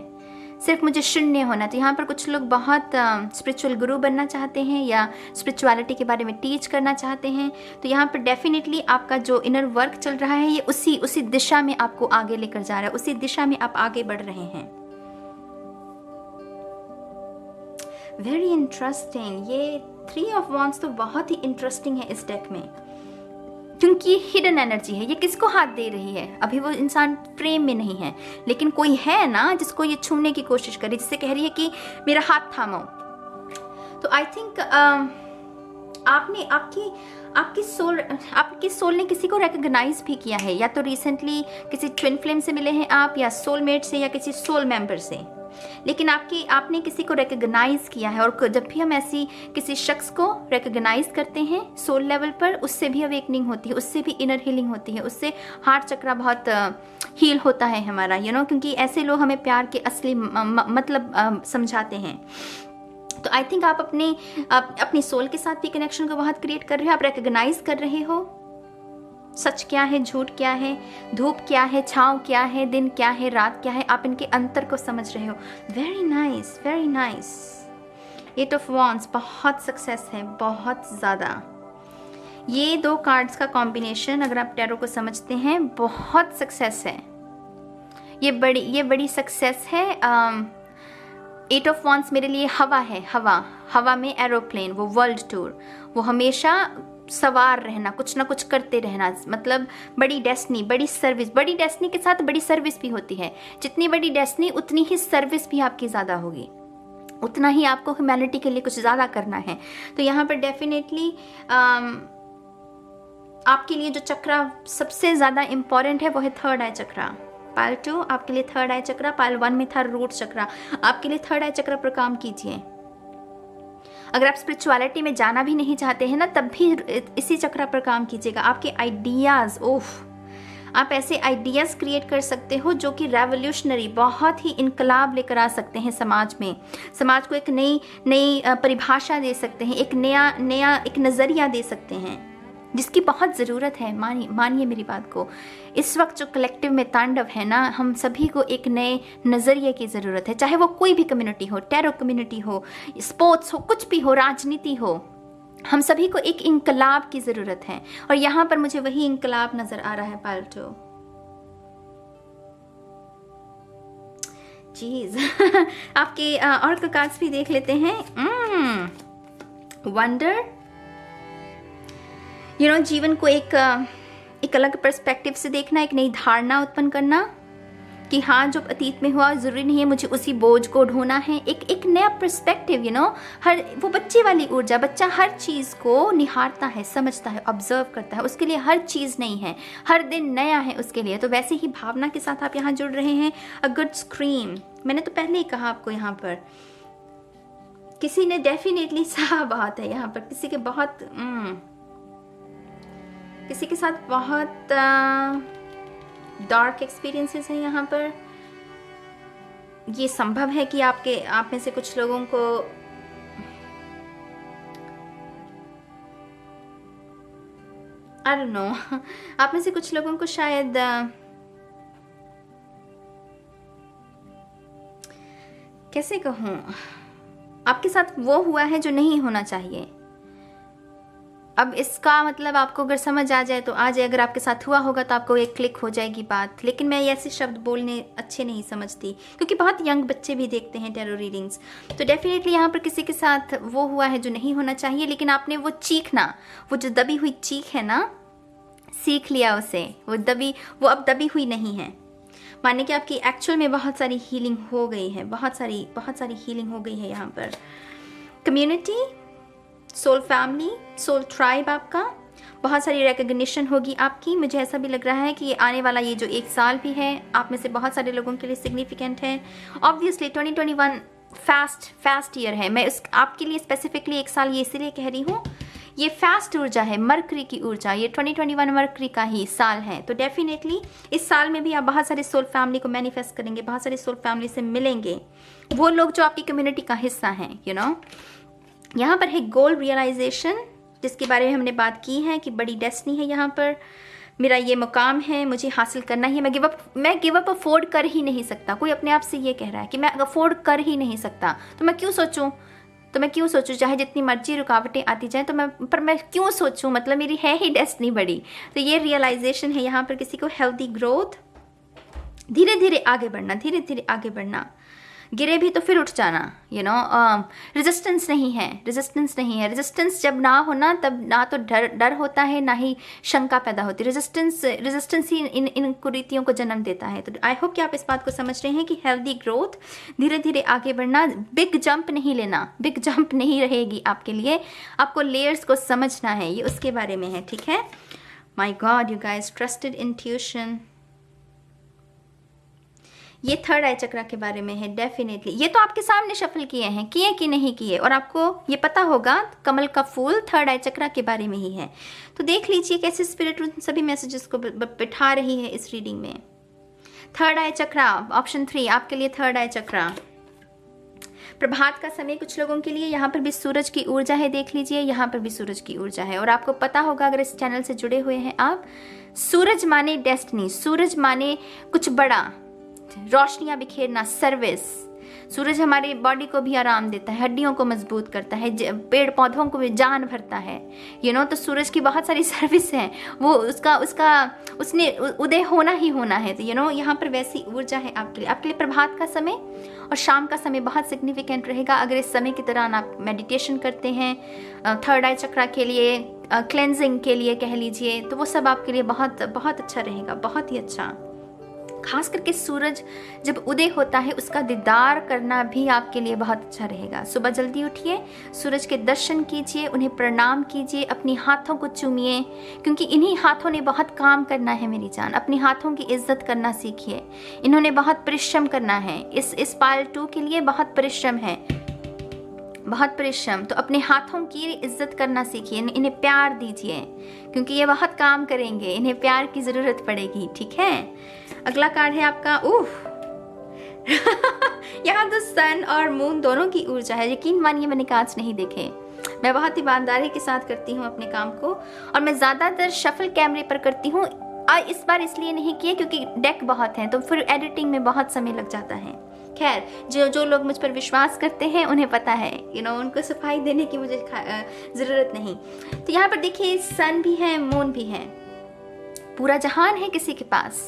सिर्फ मुझे शून्य होना। तो यहाँ पर कुछ लोग बहुत स्पिरिचुअल गुरु बनना चाहते हैं या स्पिरिचुअलिटी के बारे में टीच करना चाहते हैं। तो यहाँ पर डेफिनेटली आपका जो इनर वर्क चल रहा है ये उसी दिशा में आपको आगे लेकर जा रहा है, उसी दिशा में आप आगे बढ़ रहे हैं। Very interesting. ये 3 ऑफ वॉन्ड्स तो बहुत ही इंटरेस्टिंग है इस डेक में, क्योंकि ये हिडन एनर्जी है। ये किसको हाथ दे रही है? अभी वो इंसान फ्रेम में नहीं है, लेकिन कोई है ना जिसको ये छूने की कोशिश करे, जिससे कह रही है कि मेरा हाथ थामो। तो आई थिंक आपकी सोल ने किसी को रिकॉग्नाइज भी किया है, या तो रिसेंटली किसी ट्विन फ्लेम से मिले हैं आप, या सोलमेट से, या किसी सोल मेंबर से। लेकिन आपने किसी को रिकॉग्नाइज किया है। और जब भी हम ऐसी किसी शख्स को रिकॉग्नाइज करते हैं सोल लेवल पर, उससे भी अवेकनिंग होती है, उससे भी इनर हीलिंग होती है, उससे हार्ट चक्रा बहुत हील होता है हमारा, क्योंकि ऐसे लोग हमें प्यार के असली मतलब समझाते हैं। तो आई थिंक आप अपनी सोल के साथ भी कनेक्शन को बहुत क्रिएट कर रहे हो। आप रिकॉग्नाइज कर रहे हो सच क्या है, झूठ क्या है, धूप क्या है, छाँव क्या है, दिन क्या है, रात क्या है। आप इनके अंतर को समझ रहे हो। Very nice, very nice. 8 of wands, बहुत सक्सेस है, बहुत ज़्यादा। ये 2 कार्ड्स का कॉम्बिनेशन अगर आप टैरो को समझते हैं, बहुत सक्सेस है। ये बड़ी सक्सेस है। 8 ऑफ वॉन्ड्स मेरे लिए हवा है, हवा में एरोप्लेन, वो वर्ल्ड टूर, वो हमेशा सवार रहना, कुछ ना कुछ करते रहना, मतलब बड़ी डेस्टिनी, बड़ी सर्विस। बड़ी डेस्टिनी के साथ बड़ी सर्विस भी होती है। जितनी बड़ी डेस्टिनी उतनी ही सर्विस भी आपकी ज़्यादा होगी, उतना ही आपको ह्यूमैनिटी के लिए कुछ ज़्यादा करना है। तो यहाँ पर डेफिनेटली आपके लिए जो चक्रा सबसे ज़्यादा इम्पॉर्टेंट है वो है थर्ड आई चक्रा। पायल 2 आपके लिए थर्ड आई चक्रा, पायल 1 में था रूट चक्रा, आपके लिए थर्ड आई चक्रा पर काम कीजिए। अगर आप स्पिरिचुअलिटी में जाना भी नहीं चाहते हैं ना, तब भी इसी चक्रा पर काम कीजिएगा। आपके आइडियाज़, आप ऐसे आइडियाज़ क्रिएट कर सकते हो जो कि रेवोल्यूशनरी, बहुत ही इनकलाब लेकर आ सकते हैं समाज में। समाज को एक नई परिभाषा दे सकते हैं, एक नया एक नज़रिया दे सकते हैं, जिसकी बहुत ज़रूरत है। मानिए मेरी बात को। इस वक्त जो कलेक्टिव में तांडव है ना, हम सभी को एक नए नज़रिए की ज़रूरत है, चाहे वो कोई भी कम्युनिटी हो, टेरो कम्युनिटी हो, स्पोर्ट्स हो, कुछ भी हो, राजनीति हो, हम सभी को एक इंकलाब की ज़रूरत है। और यहाँ पर मुझे वही इंकलाब नज़र आ रहा है पाल्टो। चीज़ आपके और का कार्ड्स भी देख लेते हैं। वंडर, जीवन को एक अलग पर्सपेक्टिव से देखना, एक नई धारणा उत्पन्न करना कि हाँ, जो अतीत में हुआ ज़रूरी नहीं है मुझे उसी बोझ को ढोना है। एक नया पर्सपेक्टिव, हर वो बच्चे वाली ऊर्जा। बच्चा हर चीज़ को निहारता है, समझता है, ऑब्जर्व करता है, उसके लिए हर चीज़ नई है, हर दिन नया है उसके लिए। तो वैसे ही भावना के साथ आप यहाँ जुड़ रहे हैं। अ गुड स्क्रीम, मैंने तो पहले ही कहा आपको, यहाँ पर किसी ने डेफिनेटली सहा बात है। यहाँ पर किसी के साथ बहुत डार्क एक्सपीरियंसेस हैं। यहाँ पर ये संभव है कि आप में से कुछ लोगों को आई डोंट नो, आप में से कुछ लोगों को शायद कैसे कहूँ, आपके साथ वो हुआ है जो नहीं होना चाहिए। अब इसका मतलब आपको अगर समझ आ जाए तो आ जाए, अगर आपके साथ हुआ होगा तो आपको एक क्लिक हो जाएगी बात। लेकिन मैं ऐसे शब्द बोलने अच्छे नहीं समझती, क्योंकि बहुत यंग बच्चे भी देखते हैं टैरो रीडिंग्स। तो डेफिनेटली यहाँ पर किसी के साथ वो हुआ है जो नहीं होना चाहिए, लेकिन आपने वो चीखना, वो जो दबी हुई चीख है ना, सीख लिया उसे। वो अब दबी हुई नहीं है। माने कि आपकी एक्चुअल में बहुत सारी हीलिंग हो गई है, बहुत सारी हीलिंग हो गई है। यहाँ पर community, soul family, soul tribe, आपका बहुत सारी रिकग्निशन होगी आपकी। मुझे ऐसा भी लग रहा है कि ये आने वाला ये जो 1 साल भी है, आप में से बहुत सारे लोगों के लिए सिग्निफिकेंट है। ऑब्वियसली 2021 फास्ट ईयर है। मैं आपके लिए स्पेसिफिकली 1 साल ये इसलिए कह रही हूँ, ये फास्ट ऊर्जा है, मरकरी की ऊर्जा। ये 2021 मरकरी का ही साल है। तो डेफिनेटली इस साल में भी आप बहुत सारे सोल फैमिली को मैनिफेस्ट करेंगे, बहुत सारे सोल फैमिली से मिलेंगे, वो लोग जो आपकी कम्युनिटी का हिस्सा हैं। यहाँ पर है गोल रियलाइजेशन, जिसके बारे में हमने बात की है कि बड़ी डेस्टिनी है। यहाँ पर मेरा ये मुकाम है, मुझे हासिल करना ही है। मैं गिव अप अफोर्ड कर ही नहीं सकता। कोई अपने आप से ये कह रहा है कि मैं अफोर्ड कर ही नहीं सकता, तो मैं क्यों सोचूं, चाहे जितनी मर्जी रुकावटें आती जाएं, तो मैं क्यों सोचूं, मतलब मेरी है ही डेस्टिनी बड़ी। तो ये रियलाइजेशन है यहाँ पर किसी को। हेल्दी ग्रोथ, धीरे धीरे आगे बढ़ना, गिरे भी तो फिर उठ जाना। रेजिस्टेंस नहीं है। रेजिस्टेंस जब ना हो ना, तब ना तो डर होता है, ना ही शंका पैदा होती। रेजिस्टेंस ही इन कुरीतियों को जन्म देता है। तो आई होप कि आप इस बात को समझ रहे हैं कि हेल्दी ग्रोथ, धीरे धीरे आगे बढ़ना, बिग जंप नहीं लेना, बिग जंप नहीं रहेगी आपके लिए। आपको लेयर्स को समझना है, ये उसके बारे में है, ठीक है। My god you guys, trusted intuition, ये थर्ड आई चक्रा के बारे में है। डेफिनेटली ये तो आपके सामने शफल किए कि नहीं किए, और आपको ये पता होगा कमल का फूल थर्ड आई चक्रा के बारे में ही है। तो देख लीजिए कैसे स्पिरिट उन सभी मैसेजेस को बिठा रही है इस रीडिंग में। थर्ड आई चक्रा, ऑप्शन 3 आपके लिए थर्ड आई चक्रा। प्रभात का समय कुछ लोगों के लिए, यहाँ पर भी सूरज की ऊर्जा है, देख लीजिए यहाँ पर भी सूरज की ऊर्जा है। और आपको पता होगा अगर इस चैनल से जुड़े हुए हैं आप, सूरज माने डेस्टिनी, सूरज माने कुछ बड़ा, रोशनियां बिखेरना, सर्विस। सूरज हमारी बॉडी को भी आराम देता है, हड्डियों को मजबूत करता है, पेड़ पौधों को भी जान भरता है। तो सूरज की बहुत सारी सर्विस है, वो उसने उदय होना ही होना है। तो यहाँ पर वैसी ऊर्जा है आपके लिए प्रभात का समय और शाम का समय बहुत सिग्निफिकेंट रहेगा। अगर इस समय के दौरान आप मेडिटेशन करते हैं, थर्ड आई चक्रा के लिए, क्लेंजिंग के लिए कह लीजिए, तो वो सब आपके लिए बहुत बहुत अच्छा रहेगा, बहुत ही अच्छा। खास करके सूरज जब उदय होता है उसका दीदार करना भी आपके लिए बहुत अच्छा रहेगा। सुबह जल्दी उठिए, सूरज के दर्शन कीजिए, उन्हें प्रणाम कीजिए, अपनी हाथों को चूमिए, क्योंकि इन्हीं हाथों ने बहुत काम करना है मेरी जान। अपनी हाथों की इज्जत करना सीखिए। इन्होंने बहुत परिश्रम करना है, इस पायल 2 के लिए बहुत परिश्रम है। बहुत परिश्रम। तो अपने हाथों की इज्जत करना सीखिए, इन्हें प्यार दीजिए क्योंकि ये बहुत काम करेंगे, इन्हें प्यार की ज़रूरत पड़ेगी, ठीक है। अगला कार्ड है आपका यहाँ तो सन और मून दोनों की ऊर्जा है। यकीन मानिए मैंने कांच नहीं देखे, मैं बहुत ईमानदारी के साथ करती हूँ अपने काम को, और मैं ज़्यादातर शफल कैमरे पर करती हूँ। इस बार इसलिए नहीं किया क्योंकि डेक बहुत हैं तो फिर एडिटिंग में बहुत समय लग जाता है। खैर, जो लोग मुझ पर विश्वास करते हैं उन्हें पता है, उनको सफाई देने की मुझे ज़रूरत नहीं। तो यहाँ पर देखिए सन भी है, मून भी है, पूरा जहान है किसी के पास,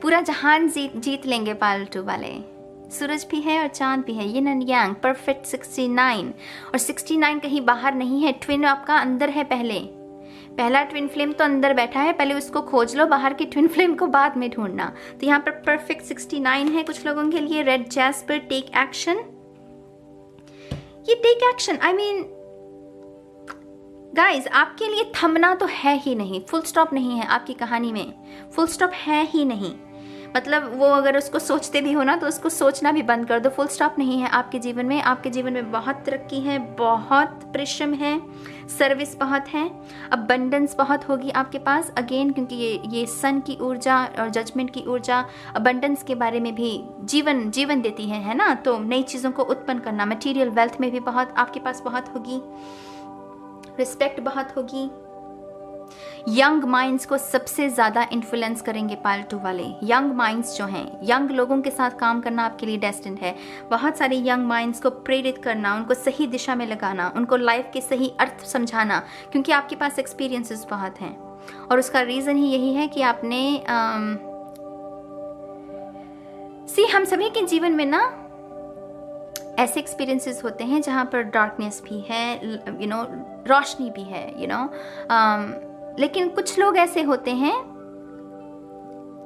पूरा जहान जीत लेंगे पालतू वाले। सूरज भी है और चांद भी है, ये नन यांग परफेक्ट 69, और 69 कहीं बाहर नहीं है, ट्विन आपका अंदर है। पहला ट्विन फ्लेम तो अंदर बैठा है, पहले उसको खोज लो, बाहर की ट्विन फ्लेम को बाद में ढूंढना। तो यहाँ पर परफेक्ट 69 है कुछ लोगों के लिए। रेड जैस्पर, टेक एक्शन, ये take action, I mean guys आपके लिए थमना तो है ही नहीं, फुल स्टॉप नहीं है आपकी कहानी में, फुल स्टॉप है ही नहीं। मतलब वो अगर उसको सोचते भी हो ना तो उसको सोचना भी बंद कर दो, फुल स्टॉप नहीं है आपके जीवन में। आपके जीवन में बहुत तरक्की है, बहुत परिश्रम है, सर्विस बहुत है, अबंडेंस बहुत होगी आपके पास। अगेन क्योंकि ये सन की ऊर्जा और जजमेंट की ऊर्जा अबंडेंस के बारे में भी जीवन देती है ना। तो नई चीज़ों को उत्पन्न करना, मटीरियल वेल्थ में भी बहुत आपके पास बहुत होगी, रिस्पेक्ट बहुत होगी। यंग माइंड्स को सबसे ज़्यादा इन्फ्लुएंस करेंगे पालतू वाले। यंग माइंड्स जो हैं, यंग लोगों के साथ काम करना आपके लिए डेस्टिन्ड है। बहुत सारे यंग माइंड्स को प्रेरित करना, उनको सही दिशा में लगाना, उनको लाइफ के सही अर्थ समझाना, क्योंकि आपके पास एक्सपीरियंसेस बहुत हैं। और उसका रीज़न ही यही है कि आपने हम सभी के जीवन में ना ऐसे एक्सपीरियंसेस होते हैं जहाँ पर डार्कनेस भी है, रोशनी भी है, लेकिन कुछ लोग ऐसे होते हैं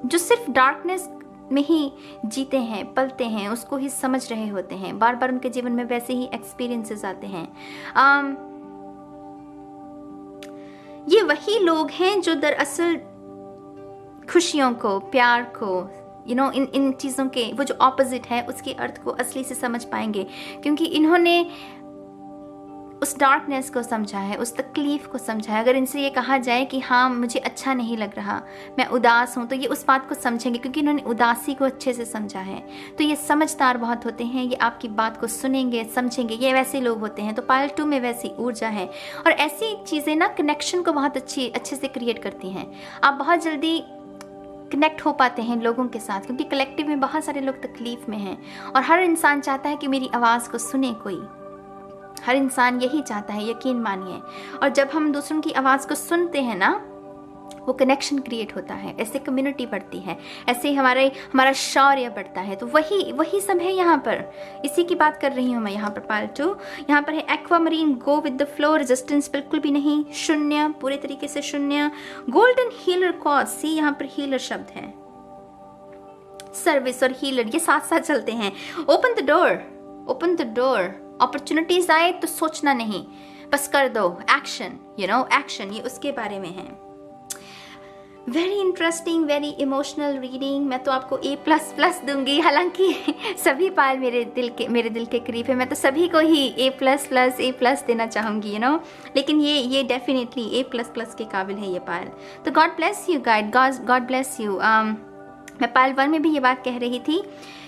जो सिर्फ डार्कनेस में ही जीते हैं, पलते हैं, उसको ही समझ रहे होते हैं। बार बार उनके जीवन में वैसे ही एक्सपीरियंसेस आते हैं। ये वही लोग हैं जो दरअसल खुशियों को, प्यार को, इन चीज़ों के वो जो ऑपोजिट है उसके अर्थ को असली से समझ पाएंगे, क्योंकि इन्होंने उस डार्कनेस को समझा है, उस तकलीफ को समझा है। अगर इनसे ये कहा जाए कि हाँ मुझे अच्छा नहीं लग रहा, मैं उदास हूँ, तो ये उस बात को समझेंगे क्योंकि इन्होंने उदासी को अच्छे से समझा है। तो ये समझदार बहुत होते हैं, ये आपकी बात को सुनेंगे, समझेंगे, ये वैसे लोग होते हैं। तो पायल 2 में वैसी ऊर्जा है, और ऐसी चीज़ें ना कनेक्शन को बहुत अच्छे से क्रिएट करती हैं। आप बहुत जल्दी कनेक्ट हो पाते हैं लोगों के साथ, क्योंकि कलेक्टिव में बहुत सारे लोग तकलीफ में हैं और हर इंसान चाहता है कि मेरी आवाज़ को सुने कोई। हर इंसान यही चाहता है, यकीन मानिए। और जब हम दूसरों की आवाज़ को सुनते हैं ना, वो कनेक्शन क्रिएट होता है, ऐसे कम्युनिटी बढ़ती है, ऐसे हमारा शौर्य बढ़ता है। तो वही सब है यहाँ पर, इसी की बात कर रही हूँ मैं यहाँ पर। पार्ट 2 यहाँ पर है aquamarine, go with the flow, resistance बिल्कुल भी नहीं, शून्य, पूरे तरीके से शून्य। गोल्डन हीलर कॉज, सी यहाँ पर हीलर शब्द है, सर्विस और हीलर ये साथ साथ चलते हैं। ओपन द डोर, अपॉर्चुनिटीज आए तो सोचना नहीं, बस कर दो, एक्शन, एक्शन, ये उसके बारे में है। Very interesting, very emotional reading. मैं तो आपको A++ दूंगी, हालांकि सभी पाल मेरे दिल के करीब है, मैं तो सभी को ही A++ देना चाहूँगी, लेकिन ये डेफिनेटली A++ के काबिल है ये पाल। तो God bless you guide, God bless you. मैं पाल 1 में भी ये बात कह रही थी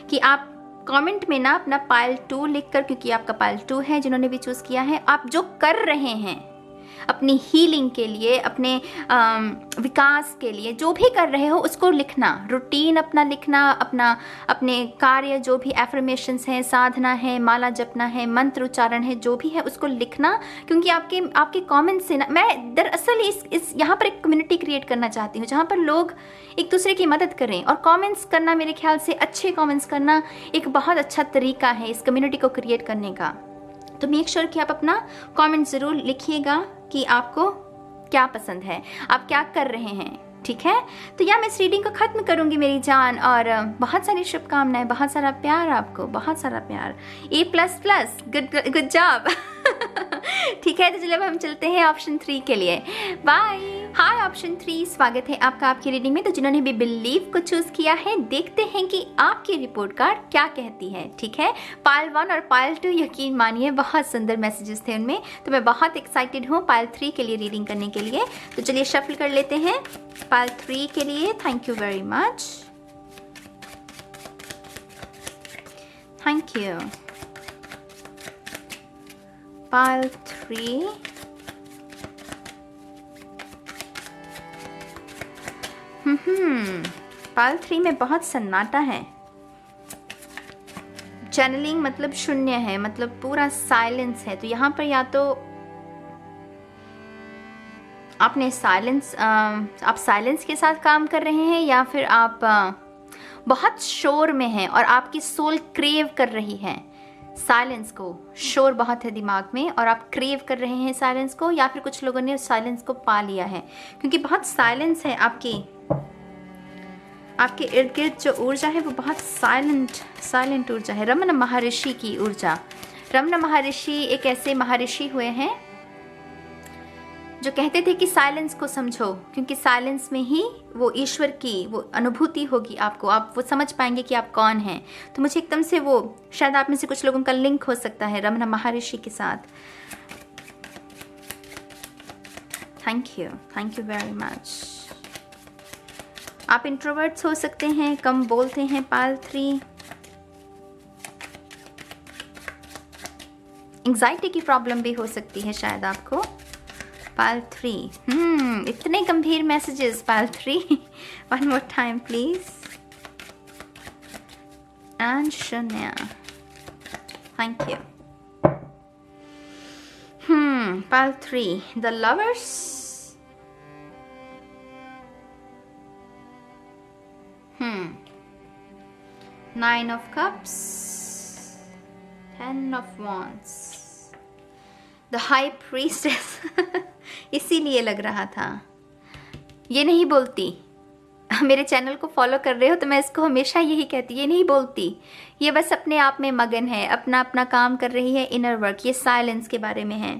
कि आप कमेंट में ना अपना पायल 2 लिखकर, क्योंकि आपका पायल 2 है जिन्होंने भी चूज़ किया है, आप जो कर रहे हैं अपनी हीलिंग के लिए, अपने विकास के लिए, जो भी कर रहे हो उसको लिखना, रूटीन अपना लिखना, अपने कार्य जो भी एफर्मेशंस हैं, साधना है, माला जपना है, मंत्र उच्चारण है, जो भी है उसको लिखना। क्योंकि आपके कमेंट्स से ना, मैं दरअसल इस यहाँ पर एक कम्युनिटी क्रिएट करना चाहती हूँ जहाँ पर लोग एक दूसरे की मदद करें। और कमेंट्स करना, मेरे ख्याल से अच्छे कमेंट्स करना एक बहुत अच्छा तरीका है इस कम्युनिटी को क्रिएट करने का। तो मेक श्योर कि आप अपना कमेंट ज़रूर लिखिएगा कि आपको क्या पसंद है, आप क्या कर रहे हैं, ठीक है। तो मैं इस रीडिंग को ख़त्म करूँगी मेरी जान, और बहुत सारी शुभकामनाएं, बहुत सारा प्यार आपको, बहुत सारा प्यार। A++, good job. ठीक है, तो चलिए अब हम चलते हैं ऑप्शन 3 के लिए। बाय। हाय ऑप्शन 3, स्वागत है आपका आपकी रीडिंग में। तो जिन्होंने भी बिलीव को चूज किया है, देखते हैं कि आपकी रिपोर्ट कार्ड क्या कहती है। ठीक है, पायल 1 और पायल 2, यकीन मानिए बहुत सुंदर मैसेजेस थे उनमें, तो मैं बहुत एक्साइटेड हूँ पायल 3 के लिए रीडिंग करने के लिए। तो चलिए शफल कर लेते हैं पायल 3 के लिए। Thank you very much, thank you. Payal 3, Payal 3 में बहुत सन्नाटा है। चैनलिंग मतलब शून्य है, मतलब पूरा साइलेंस है। तो यहाँ पर या तो आपने साइलेंस, आप साइलेंस के साथ काम कर रहे हैं, या फिर आप बहुत शोर में हैं और आपकी सोल क्रेव कर रही है साइलेंस को। शोर बहुत है दिमाग में और आप क्रेव कर रहे हैं साइलेंस को, या फिर कुछ लोगों ने साइलेंस को पा लिया है, क्योंकि बहुत साइलेंस है आपके इर्द गिर्द। जो ऊर्जा है वो बहुत साइलेंट ऊर्जा है, रमन महर्षि की ऊर्जा। रमन महर्षि एक ऐसे महर्षि हुए हैं जो कहते थे कि साइलेंस को समझो, क्योंकि साइलेंस में ही वो ईश्वर की वो अनुभूति होगी आपको, आप वो समझ पाएंगे कि आप कौन हैं। तो मुझे एकदम से वो, शायद आप में से कुछ लोगों का लिंक हो सकता है रमन महर्षि के साथ। Thank you very much. आप इंट्रोवर्ट्स हो सकते हैं, कम बोलते हैं पायल 3। एंग्जाइटी की प्रॉब्लम भी हो सकती है शायद आपको पायल 3। इतने गंभीर messages Payal 3। One more time please. And शून्य, thank you. Payal 3, the lovers. Nine of Cups, Ten of Wands, The High Priestess। इसीलिए लग रहा था, ये नहीं बोलती। मेरे चैनल को फॉलो कर रहे हो तो मैं इसको हमेशा यही कहती, ये नहीं बोलती, ये बस अपने आप में मगन है, अपना अपना काम कर रही है, इनर वर्क। ये साइलेंस के बारे में है।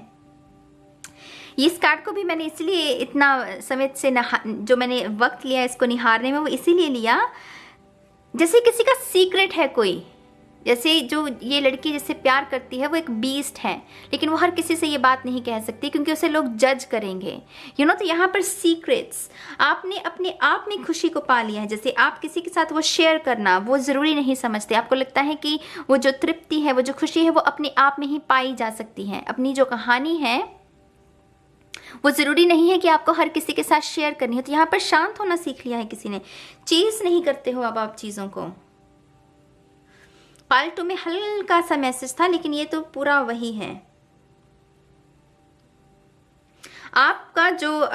ये इस कार्ड को भी मैंने इसलिए इतना समय से जो मैंने वक्त लिया इसको निहारने में, वो इसीलिए लिया जैसे किसी का सीक्रेट है कोई। जैसे जो ये लड़की जिससे प्यार करती है वो एक बीस्ट है, लेकिन वो हर किसी से ये बात नहीं कह सकती क्योंकि उसे लोग जज करेंगे, तो यहाँ पर सीक्रेट्स आपने अपने आप में खुशी को पा लिया है। जैसे आप किसी के साथ वो शेयर करना वो ज़रूरी नहीं समझते, आपको लगता है कि वो जो तृप्ति है, वो जो खुशी है, वो अपने आप में ही पाई जा सकती है। अपनी जो कहानी है वो ज़रूरी नहीं है कि आपको हर किसी के साथ शेयर करनी हो। तो यहाँ पर शांत होना सीख लिया है किसी ने, चीज नहीं करते हो अब आप चीज़ों को। पायल 2 में हल्का सा मैसेज था, लेकिन ये तो पूरा वही है। आपका जो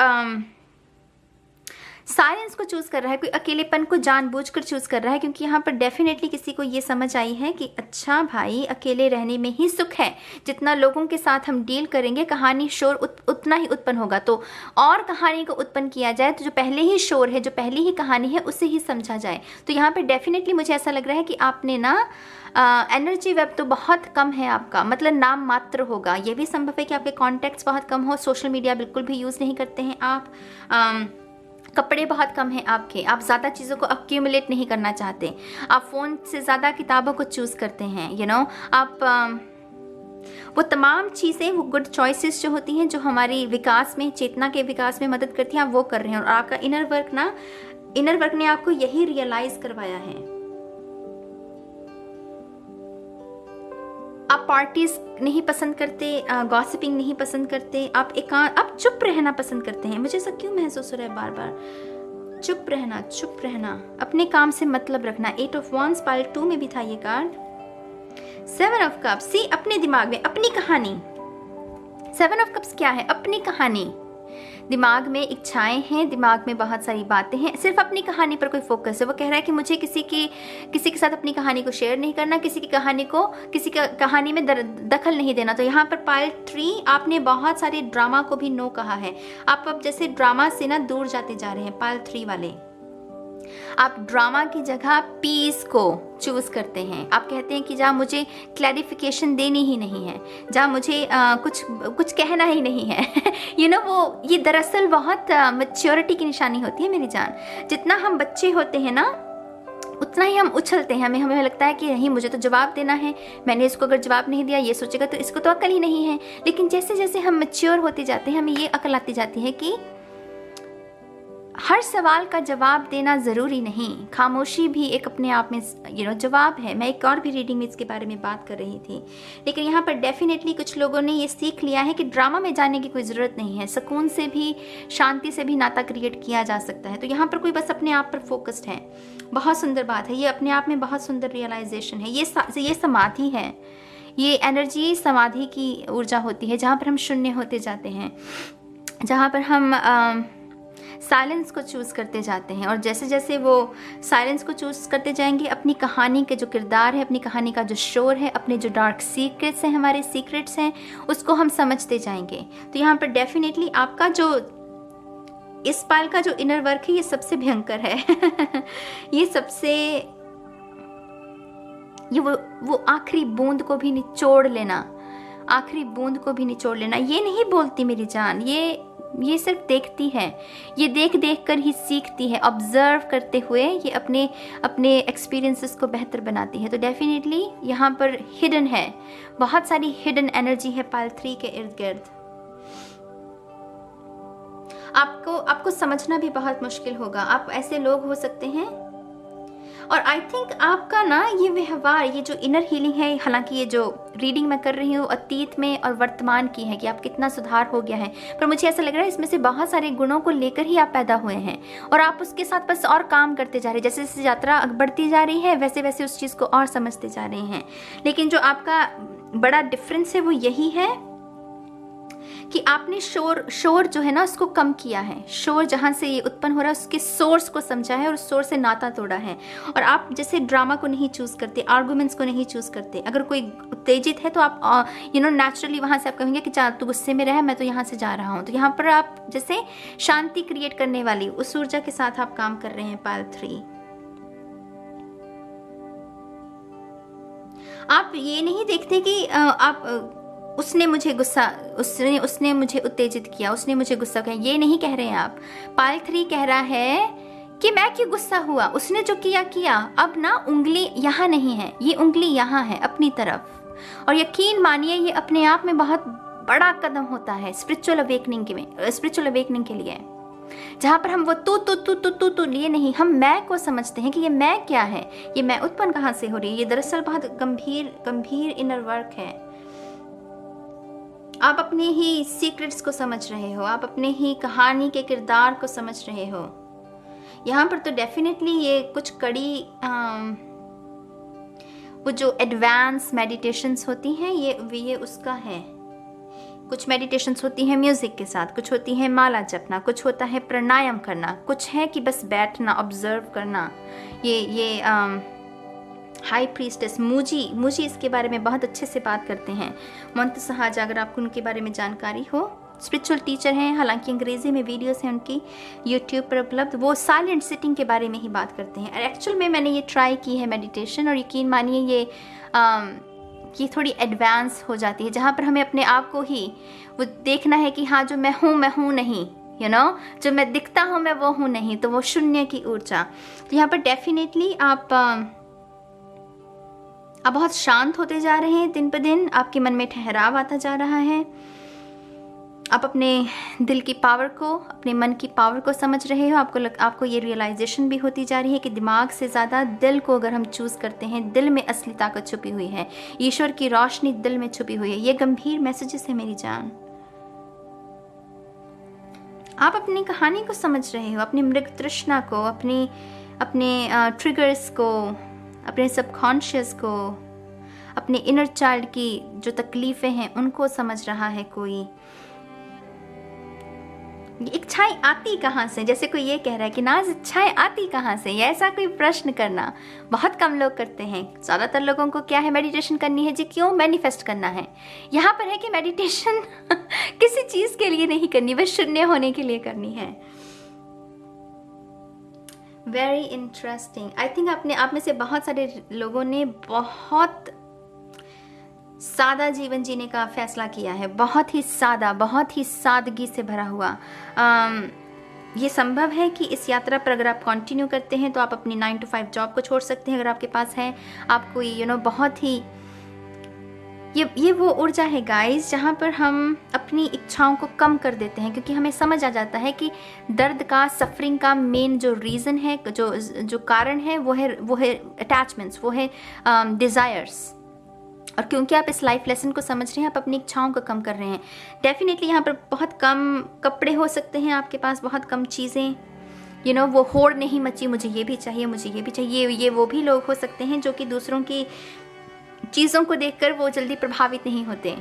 साइलेंस को चूज कर रहा है, कोई अकेलेपन को जानबूझकर चूज कर रहा है, क्योंकि यहाँ पर डेफिनेटली किसी को ये समझ आई है कि अच्छा भाई, अकेले रहने में ही सुख है। जितना लोगों के साथ हम डील करेंगे, कहानी शोर उतना ही उत्पन्न होगा। तो और कहानी को उत्पन्न किया जाए तो जो पहले ही शोर है, जो पहली ही कहानी है, उसे ही समझा जाए। तो यहाँ पर डेफिनेटली मुझे ऐसा लग रहा है कि आपने ना एनर्जी वेब तो बहुत कम है आपका, मतलब नाम मात्र होगा। ये भी संभव है कि आपके कॉन्टैक्ट्स बहुत कम हो, सोशल मीडिया बिल्कुल भी यूज़ नहीं करते हैं आप, कपड़े बहुत कम हैं आपके, आप ज़्यादा चीज़ों को अक्यूमुलेट नहीं करना चाहते, आप फ़ोन से ज़्यादा किताबों को चूज़ करते हैं। आप वो तमाम चीज़ें, वो गुड चॉइसेस जो होती हैं, जो हमारी विकास में, चेतना के विकास में मदद करती हैं, आप वो कर रहे हैं। और आपका इनर वर्क ने आपको यही रियलाइज़ करवाया है। आप पार्टीज नहीं पसंद करते, गॉसिपिंग नहीं पसंद करते, आप चुप रहना पसंद करते हैं। मुझे ऐसा क्यों महसूस हो रहा है बार बार, चुप रहना, अपने काम से मतलब रखना। 8 ऑफ वॉन्ड्स पायल 2 में भी था ये कार्ड। 7 ऑफ कप्स, सी अपने दिमाग में अपनी कहानी। 7 ऑफ कप्स क्या है? अपनी कहानी। दिमाग में इच्छाएं हैं, दिमाग में बहुत सारी बातें हैं, सिर्फ अपनी कहानी पर कोई फोकस है। वो कह रहा है कि मुझे किसी के साथ अपनी कहानी को शेयर नहीं करना, किसी की कहानी में दखल नहीं देना। तो यहाँ पर पायल 3, आपने बहुत सारे ड्रामा को भी नो कहा है। आप अब जैसे ड्रामा से ना दूर जाते जा रहे हैं पायल 3 वाले। आप ड्रामा की जगह पीस को चूज़ करते हैं। आप कहते हैं कि जहाँ मुझे क्लैरिफिकेशन देनी ही नहीं है, जहाँ मुझे कुछ कहना ही नहीं है वो ये दरअसल बहुत मैच्योरिटी की निशानी होती है मेरी जान। जितना हम बच्चे होते हैं ना, उतना ही हम उछलते हैं। हमें लगता है कि नहीं, मुझे तो जवाब देना है, मैंने इसको अगर जवाब नहीं दिया ये सोचेगा तो इसको तो अकल ही नहीं है। लेकिन जैसे जैसे हम मैच्योर होते जाते हैं, हमें ये अकल आती जाती है कि हर सवाल का जवाब देना ज़रूरी नहीं, खामोशी भी एक अपने आप में जवाब है। मैं एक और भी रीडिंग में इसके बारे में बात कर रही थी। लेकिन यहाँ पर डेफिनेटली कुछ लोगों ने ये सीख लिया है कि ड्रामा में जाने की कोई ज़रूरत नहीं है, सुकून से भी, शांति से भी नाता क्रिएट किया जा सकता है। तो यहाँ पर कोई बस अपने आप पर फोकस्ड है। बहुत सुंदर बात है, ये अपने आप में बहुत सुंदर रियलाइजेशन है। ये समाधि है, ये एनर्जी समाधि की ऊर्जा होती है, जहाँ पर हम शून्य होते जाते हैं, जहाँ पर हम साइलेंस को चूज़ करते जाते हैं। और जैसे जैसे वो साइलेंस को चूज़ करते जाएंगे, अपनी कहानी के जो किरदार है, अपनी कहानी का जो शोर है, अपने जो डार्क सीक्रेट्स हैं, हमारे सीक्रेट्स हैं, उसको हम समझते जाएंगे। तो यहाँ पर डेफिनेटली आपका जो इस पाल का जो इनर वर्क है, ये सबसे भयंकर है ये सबसे, ये वो आखिरी बूंद को भी निचोड़ लेना, आखिरी बूंद को भी निचोड़ लेना। ये नहीं बोलती मेरी जान, ये सिर्फ देखती है, ये देख देख कर ही सीखती है। ऑब्जर्व करते हुए ये अपने एक्सपीरियंसेस को बेहतर बनाती है। तो डेफिनेटली यहाँ पर हिडन है, बहुत सारी हिडन एनर्जी है पाल 3 के इर्द गिर्द। आपको समझना भी बहुत मुश्किल होगा। आप ऐसे लोग हो सकते हैं, और आई थिंक आपका ना ये व्यवहार, ये जो इनर हीलिंग है, हालांकि ये जो रीडिंग मैं कर रही हूँ अतीत में और वर्तमान की है कि आप कितना सुधार हो गया है, पर मुझे ऐसा लग रहा है इसमें से बहुत सारे गुणों को लेकर ही आप पैदा हुए हैं और आप उसके साथ बस और काम करते जा रहे हैं। जैसे जैसे यात्रा बढ़ती जा रही है, वैसे वैसे उस चीज़ को और समझते जा रहे हैं। लेकिन जो आपका बड़ा डिफरेंस है वो यही है कि आपने शोर जो है ना उसको कम किया है। शोर जहाँ से ये उत्पन्न हो रहा है उसके सोर्स को समझा है और उस सोर्स से नाता तोड़ा है। और आप जैसे ड्रामा को नहीं चूज़ करते, आर्गुमेंट्स को नहीं चूज़ करते। अगर कोई उत्तेजित है तो आप नेचुरली वहाँ से आप कहेंगे कि चाह तू गुस्से में रह, मैं तो यहाँ से जा रहा हूँ। तो यहाँ पर आप जैसे शांति क्रिएट करने वाली उस ऊर्जा के साथ आप काम कर रहे हैं पाल 3। आप ये नहीं देखते कि उसने मुझे उत्तेजित किया, उसने मुझे गुस्सा किया, ये नहीं कह रहे हैं आप। पाल 3 कह रहा है कि मैं क्यों गुस्सा हुआ, उसने जो किया, अब ना उंगली यहाँ नहीं है, ये उंगली यहाँ है अपनी तरफ। और यकीन मानिए ये अपने आप में बहुत बड़ा कदम होता है स्पिरिचुअल अवेकनिंग के लिए, जहाँ पर हम वो तू लिए नहीं, हम मैं को समझते हैं कि ये मैं क्या है, ये मैं उत्पन्न कहाँ से हो रही है। ये दरअसल बहुत गंभीर इनर वर्क है। आप अपने ही सीक्रेट्स को समझ रहे हो, आप अपने ही कहानी के किरदार को समझ रहे हो। यहाँ पर तो डेफिनेटली ये कुछ कड़ी वो जो एडवांस मेडिटेशंस होती हैं ये उसका है। कुछ मेडिटेशंस होती हैं म्यूजिक के साथ, कुछ होती है माला जपना, कुछ होता है प्राणायाम करना, कुछ है कि बस बैठना, ऑब्जर्व करना। ये हाई प्रीस्टेस मूजी इसके बारे में बहुत अच्छे से बात करते हैं। मुंतसहाजा, अगर आपको उनके बारे में जानकारी हो, स्पिरिचुअल टीचर हैं, हालांकि अंग्रेजी में वीडियोस हैं उनकी यूट्यूब पर उपलब्ध। वो साइलेंट सिटिंग के बारे में ही बात करते हैं। और एक्चुअल में मैंने ये ट्राई की है मेडिटेशन, और यकीन मानिए ये थोड़ी एडवांस हो जाती है, जहाँ पर हमें अपने आप को ही वो देखना है कि हाँ जो मैं हूँ नहीं, जो मैं दिखता हूँ मैं वो हूँ नहीं, तो वो शून्य की ऊर्जा। तो यहाँ पर डेफिनेटली आप बहुत शांत होते जा रहे हैं दिन ब दिन। आपके मन में ठहराव आता जा रहा है। आप अपने दिल की पावर को, अपने मन की पावर को समझ रहे हो। आपको ये रियलाइजेशन भी होती जा रही है कि दिमाग से ज़्यादा दिल को अगर हम चूज़ करते हैं, दिल में असली ताकत छुपी हुई है, ईश्वर की रोशनी दिल में छुपी हुई है। ये गंभीर मैसेजेस है मेरी जान। आप अपनी कहानी को समझ रहे हो, अपनी मृग तृष्णा को, अपने ट्रिगर्स को, अपने सबकॉन्शियस को, अपने इनर चाइल्ड की जो तकलीफ़ें हैं उनको समझ रहा है कोई। इच्छाएं आती कहाँ से? जैसे कोई ये कह रहा है कि नाज इच्छाएं आती कहाँ से, या ऐसा कोई प्रश्न करना बहुत कम लोग करते हैं। ज़्यादातर लोगों को क्या है, मेडिटेशन करनी है जी, क्यों? मैनिफेस्ट करना है। यहाँ पर है कि मेडिटेशन किसी चीज़ के लिए नहीं करनी, बस शून्य होने के लिए करनी है। Very interesting. आई थिंक अपने आप में से बहुत सारे लोगों ने बहुत सादा जीवन जीने का फैसला किया है, बहुत ही सादा, बहुत ही सादगी से भरा हुआ। ये संभव है कि इस यात्रा पर अगर आप कंटिन्यू करते हैं तो आप अपनी 9 to 5 जॉब को छोड़ सकते हैं अगर आपके पास है। आप कोई बहुत ही ये वो ऊर्जा है गाइस जहाँ पर हम अपनी इच्छाओं को कम कर देते हैं, क्योंकि हमें समझ आ जाता है कि दर्द का, सफरिंग का मेन जो रीज़न है, जो कारण है वो है अटैचमेंट्स, वो है डिज़ायर्स। और क्योंकि आप इस लाइफ लेसन को समझ रहे हैं, आप अपनी इच्छाओं को कम कर रहे हैं। डेफिनेटली यहाँ पर बहुत कम कपड़े हो सकते हैं आपके पास, बहुत कम चीज़ें, वो होड़ नहीं मची, मुझे ये भी चाहिए, मुझे ये भी चाहिए। ये वो भी लोग हो सकते हैं जो कि दूसरों की चीज़ों को देखकर वो जल्दी प्रभावित नहीं होते।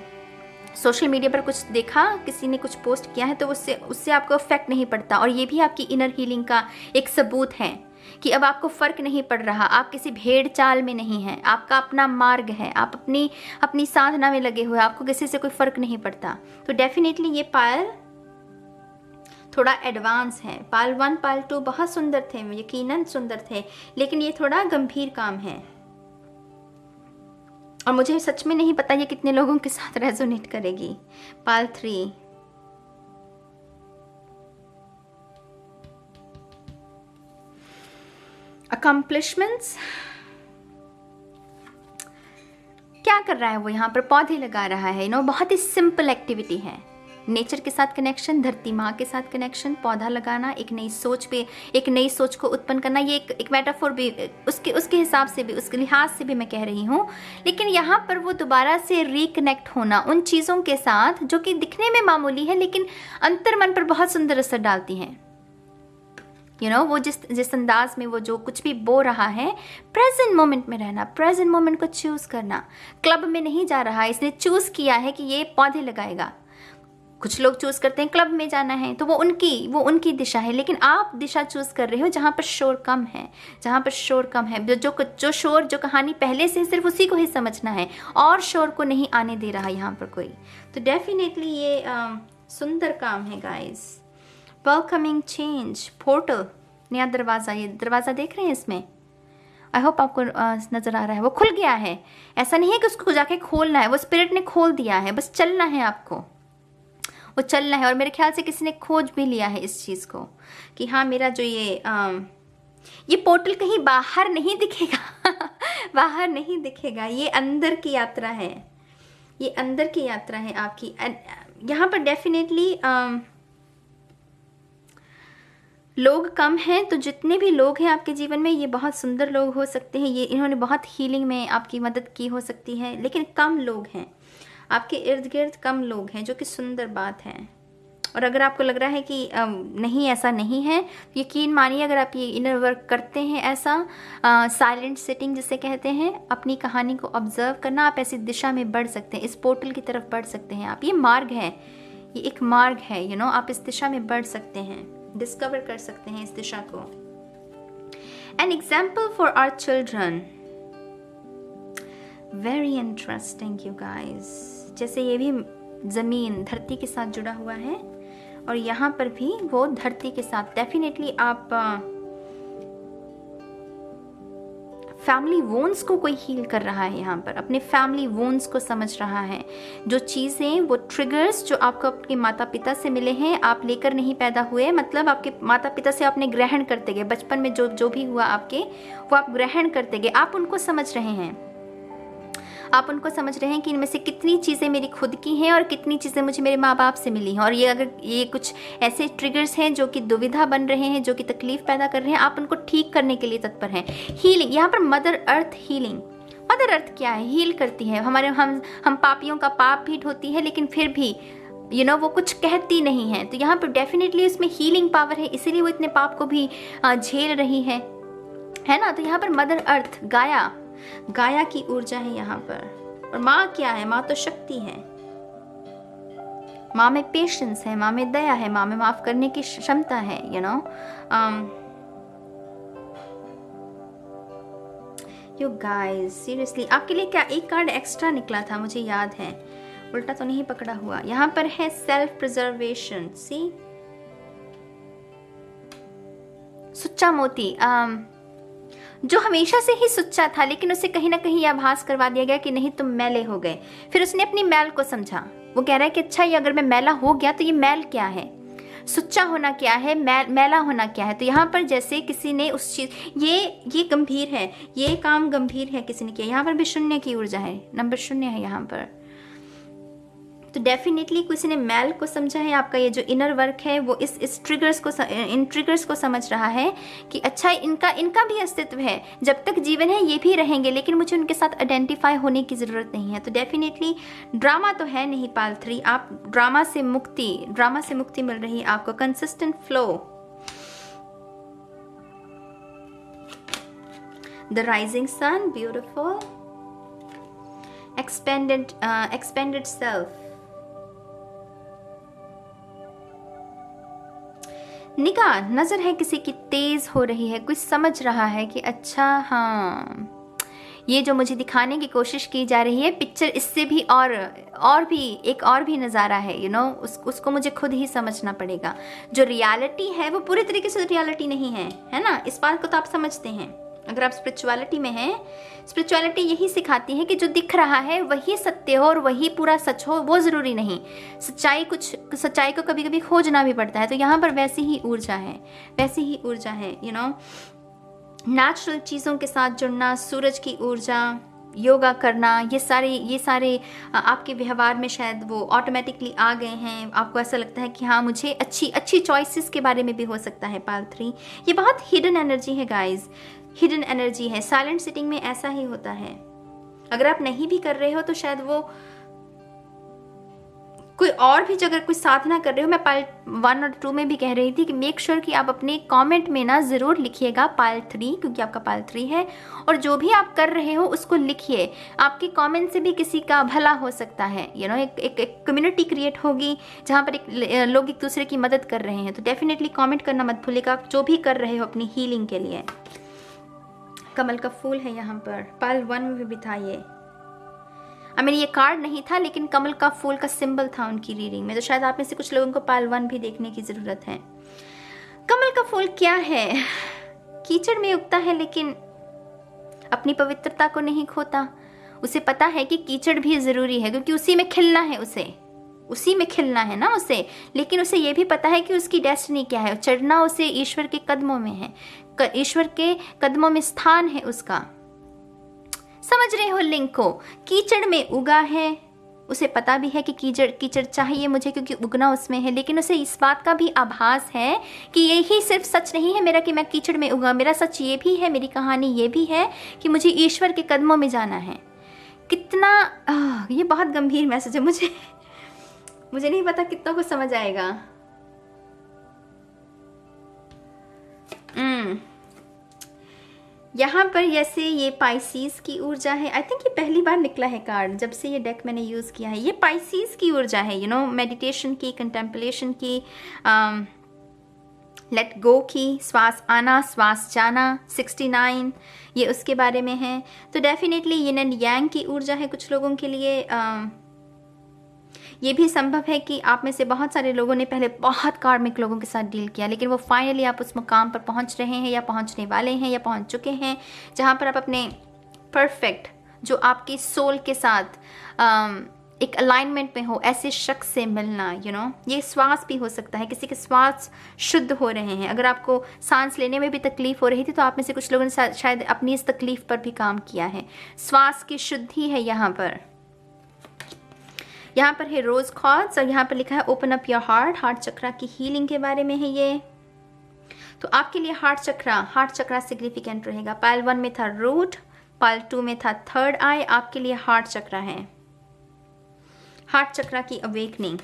सोशल मीडिया पर कुछ देखा, किसी ने कुछ पोस्ट किया है तो उससे आपको इफेक्ट नहीं पड़ता, और ये भी आपकी इनर हीलिंग का एक सबूत है कि अब आपको फ़र्क नहीं पड़ रहा, आप किसी भेड़ चाल में नहीं हैं, आपका अपना मार्ग है, आप अपनी साधना में लगे हुए, आपको किसी से कोई फ़र्क नहीं पड़ता। तो डेफिनेटली ये पायल थोड़ा एडवांस है। पायल 1, पायल 2 बहुत सुंदर थे, यकीनन सुंदर थे, लेकिन ये थोड़ा गंभीर काम है और मुझे सच में नहीं पता ये कितने लोगों के साथ रेजोनेट करेगी। पायल 3, अकम्प्लिशमेंट्स। क्या कर रहा है वो? यहाँ पर पौधे लगा रहा है। बहुत ही सिंपल एक्टिविटी है। नेचर के साथ कनेक्शन, धरती माँ के साथ कनेक्शन, पौधा लगाना, एक नई सोच को उत्पन्न करना। ये एक मेटाफोर भी उसके हिसाब से भी, उसके लिहाज से भी मैं कह रही हूँ। लेकिन यहाँ पर वो दोबारा से रिकनेक्ट होना उन चीज़ों के साथ जो कि दिखने में मामूली है लेकिन अंतर मन पर बहुत सुंदर असर डालती हैं। वो जिस अंदाज में वो जो कुछ भी बो रहा है, प्रेजेंट मोमेंट में रहना, प्रेजेंट मोमेंट को चूज करना। क्लब में नहीं जा रहा है, इसने चूज किया है कि ये पौधे लगाएगा। कुछ लोग चूज करते हैं क्लब में जाना है, तो वो उनकी दिशा है, लेकिन आप दिशा चूज कर रहे हो जहाँ पर शोर कम है, जहाँ पर शोर कम है। जो शोर, जो कहानी पहले से सिर्फ उसी को ही समझना है और शोर को नहीं आने दे रहा यहाँ पर कोई। तो डेफिनेटली ये सुंदर काम है गाइस। वेलकमिंग चेंज, पोर्टल, नया दरवाज़ा। ये दरवाज़ा देख रहे हैं इसमें, आई होप आपको नज़र आ रहा है। वो खुल गया है, ऐसा नहीं है कि उसको जाके खोलना है, वो स्पिरिट ने खोल दिया है, बस चलना है आपको, वो चलना है। और मेरे ख्याल से किसी ने खोज भी लिया है इस चीज़ को कि हाँ, मेरा जो ये पोर्टल कहीं बाहर नहीं दिखेगा बाहर नहीं दिखेगा, ये अंदर की यात्रा है, ये अंदर की यात्रा है आपकी। यहाँ पर डेफिनेटली लोग कम हैं, तो जितने भी लोग हैं आपके जीवन में, ये बहुत सुंदर लोग हो सकते हैं, इन्होंने बहुत हीलिंग में आपकी मदद की हो सकती है। लेकिन कम लोग हैं आपके इर्द गिर्द, कम लोग हैं, जो कि सुंदर बात है। और अगर आपको लग रहा है कि नहीं, ऐसा नहीं है, तो यकीन मानिए, अगर आप ये इनर वर्क करते हैं, ऐसा साइलेंट सिटिंग जिसे कहते हैं, अपनी कहानी को ऑब्जर्व करना, आप ऐसी दिशा में बढ़ सकते हैं, इस पोर्टल की तरफ बढ़ सकते हैं आप। ये मार्ग है, ये एक मार्ग है, आप इस दिशा में बढ़ सकते हैं, डिस्कवर कर सकते हैं इस दिशा को। An example for our children, very interesting you guys. जैसे ये भी ज़मीन, धरती के साथ जुड़ा हुआ है, और यहाँ पर भी वो धरती के साथ। डेफिनेटली आप फैमिली वोन्स को कोई हील कर रहा है यहाँ पर, अपने फैमिली वोन्स को समझ रहा है। जो चीज़ें, वो ट्रिगर्स जो आपको आपके माता पिता से मिले हैं, आप लेकर नहीं पैदा हुए, मतलब आपके माता पिता से आपने ग्रहण करते गए, बचपन में जो भी हुआ आपके, वो आप ग्रहण करते गए। आप उनको समझ रहे हैं, आप उनको समझ रहे हैं कि इनमें से कितनी चीज़ें मेरी खुद की हैं और कितनी चीज़ें मुझे मेरे माँ बाप से मिली हैं। और ये कुछ ऐसे ट्रिगर्स हैं जो कि दुविधा बन रहे हैं, जो कि तकलीफ पैदा कर रहे हैं, आप उनको ठीक करने के लिए तत्पर हैं। हीलिंग, यहाँ पर mother earth healing. Mother earth क्या है? हील करती है। हम पापियों का पाप भी ढोती है, लेकिन फिर भी वो कुछ कहती नहीं है। तो यहाँ पर डेफिनेटली इसमें हीलिंग पावर है, इसीलिए वो इतने पाप को भी झेल रही है ना। तो यहाँ पर मदर अर्थ, गाया की ऊर्जा है यहाँ पर। और माँ क्या है? माँ तो शक्ति है। माँ में पेशेंस है, माँ में दया है, माँ में माफ करने की क्षमता है। यू गाइस, सीरियसली आपके लिए क्या एक कार्ड एक्स्ट्रा निकला था, मुझे याद है, उल्टा तो नहीं पकड़ा हुआ। यहाँ पर है सेल्फ प्रिजर्वेशन। सी, सो सच्चा मोती, जो हमेशा से ही सच्चा था, लेकिन उसे कहीं ना कहीं यह आभास करवा दिया गया कि नहीं तुम मैले हो गए। फिर उसने अपनी मैल को समझा। वो कह रहा है कि अच्छा, ये अगर मैं मैला हो गया तो ये मैल क्या है, सच्चा होना क्या है, मैला होना क्या है। तो यहाँ पर जैसे किसी ने उस चीज, ये गंभीर है, ये काम गंभीर है, किसी ने किया। यहाँ पर भी शून्य की ऊर्जा है, नंबर 0 है यहाँ पर। तो डेफिनेटली किसी ने मैल को समझा है। आपका ये जो इनर वर्क है वो इस इन ट्रिगर्स को समझ रहा है कि अच्छा, इनका भी अस्तित्व है, जब तक जीवन है ये भी रहेंगे, लेकिन मुझे उनके साथ आइडेंटिफाई होने की ज़रूरत नहीं है। तो डेफिनेटली ड्रामा तो है नहीं पाल 3, आप ड्रामा से मुक्ति मिल रही है आपको। Consistent flow, the rising sun, beautiful, expanded self, निगाह, नजर है किसी की तेज हो रही है, कोई समझ रहा है कि अच्छा हाँ, ये जो मुझे दिखाने की कोशिश की जा रही है पिक्चर, इससे भी और भी नज़ारा है, उसको मुझे खुद ही समझना पड़ेगा। जो रियलिटी है वो पूरे तरीके से रियलिटी नहीं है ना, इस बात को तो आप समझते हैं। अगर आप स्पिरिचुअलिटी में हैं, स्पिरिचुअलिटी यही सिखाती है कि जो दिख रहा है वही सत्य हो और वही पूरा सच हो, वो ज़रूरी नहीं। सच्चाई को कभी कभी खोजना भी पड़ता है। तो यहाँ पर वैसी ही ऊर्जा है, नेचुरल चीज़ों के साथ जुड़ना, सूरज की ऊर्जा, योगा करना, ये सारे आपके व्यवहार में शायद वो ऑटोमेटिकली आ गए हैं। आपको ऐसा लगता है कि हाँ, मुझे अच्छी चॉइसेस के बारे में भी हो सकता है पाल 3। ये बहुत हिडन एनर्जी है गाइज, हिडन एनर्जी है। साइलेंट सिटिंग में ऐसा ही होता है। अगर आप नहीं भी कर रहे हो तो शायद वो कोई और भी, अगर कोई साधना कर रहे हो, मैं पाल 1 और 2 में भी कह रही थी कि मेक श्योर कि आप अपने कमेंट में ना ज़रूर लिखिएगा पाल 3, क्योंकि आपका पाल 3 है, और जो भी आप कर रहे हो उसको लिखिए। आपके कमेंट से भी किसी का भला हो सकता है। एक कम्युनिटी क्रिएट होगी जहाँ पर लोग एक दूसरे की मदद कर रहे हैं। तो डेफिनेटली कमेंट करना मत भूलिएगा, जो भी कर रहे हो अपनी हीलिंग के लिए। कमल का फूल है यहाँ पर, पाल 1 में भी था ये। ये कार्ड नहीं था, लेकिन कमल का फूल का सिंबल था उनकी रीडिंग में। तो शायद आप में से कुछ लोगों को पाल 1 भी देखने की जरूरत है। कमल का फूल क्या है? कीचड़ में उगता है, लेकिन अपनी पवित्रता को नहीं खोता। उसे पता है कि कीचड़ भी जरूरी है, क्योंकि उसी में खिलना है उसे, लेकिन उसे ये भी पता है कि उसकी डेस्टिनी क्या है। चढ़ना उसे ईश्वर के कदमों में है, ईश्वर के कदमों में स्थान है उसका। समझ रहे हो लिंक को? कीचड़ में उगा है, उसे पता भी है कि कीचड़ चाहिए मुझे, क्योंकि उगना उसमें है, लेकिन उसे इस बात का भी आभास है कि यही सिर्फ सच नहीं है मेरा कि मैं कीचड़ में उगा। मेरा सच ये भी है, मेरी कहानी ये भी है कि मुझे ईश्वर के कदमों में जाना है। कितना ये बहुत गंभीर मैसेज है। मुझे नहीं पता कितनों को समझ आएगा। यहाँ पर जैसे ये पाइसीज की ऊर्जा है। आई थिंक ये पहली बार निकला है कार्ड जब से ये डेक मैंने यूज़ किया है। ये पाइसीज की ऊर्जा है, मेडिटेशन की, कंटेम्पलेशन की, लेट गो की, श्वास आना श्वास जाना, 69 ये उसके बारे में है। तो डेफिनेटली यिन एंड यांग की ऊर्जा है कुछ लोगों के लिए। ये भी संभव है कि आप में से बहुत सारे लोगों ने पहले बहुत कार्मिक लोगों के साथ डील किया, लेकिन वो फाइनली आप उस मुकाम पर पहुंच रहे हैं, या पहुंचने वाले हैं, या पहुंच चुके हैं, जहां पर आप अपने परफेक्ट, जो आपकी सोल के साथ एक अलाइनमेंट में हो, ऐसे शख्स से मिलना। ये श्वास भी हो सकता है, किसी के श्वास शुद्ध हो रहे हैं। अगर आपको सांस लेने में भी तकलीफ हो रही थी, तो आप में से कुछ लोगों ने शायद अपनी इस तकलीफ पर भी काम किया है। श्वास की शुद्धि है यहाँ पर है रोज कॉर्ड्स, और यहाँ पर लिखा है open up your heart chakra की हीलिंग के बारे में है ये। तो आपके लिए हार्ट चक्रा सिग्निफिकेंट रहेगा। पाल 1 में था रूट, पाल 2 में था थर्ड आई, आपके लिए हार्ट चक्रा है। हार्ट चक्रा की awakening.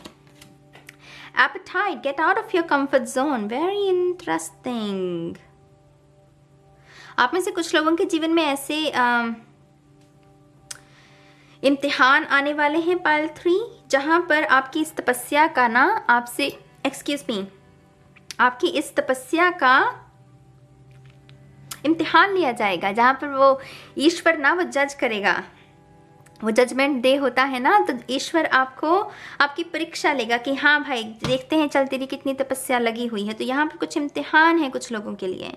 Appetite, get out of your comfort zone, very interesting. आप में से कुछ लोगों के जीवन में ऐसे इम्तिहान आने वाले हैं पाल 3, जहां पर आपकी इस तपस्या का ना आपसे आपकी इस तपस्या का इम्तिहान लिया जाएगा, जहां पर वो ईश्वर ना वो जज करेगा। वो जजमेंट डे होता है ना, तो ईश्वर आपकी परीक्षा लेगा कि हाँ भाई, देखते हैं चल तेरी कितनी तपस्या लगी हुई है। तो यहाँ पर कुछ इम्तिहान है कुछ लोगों के लिए।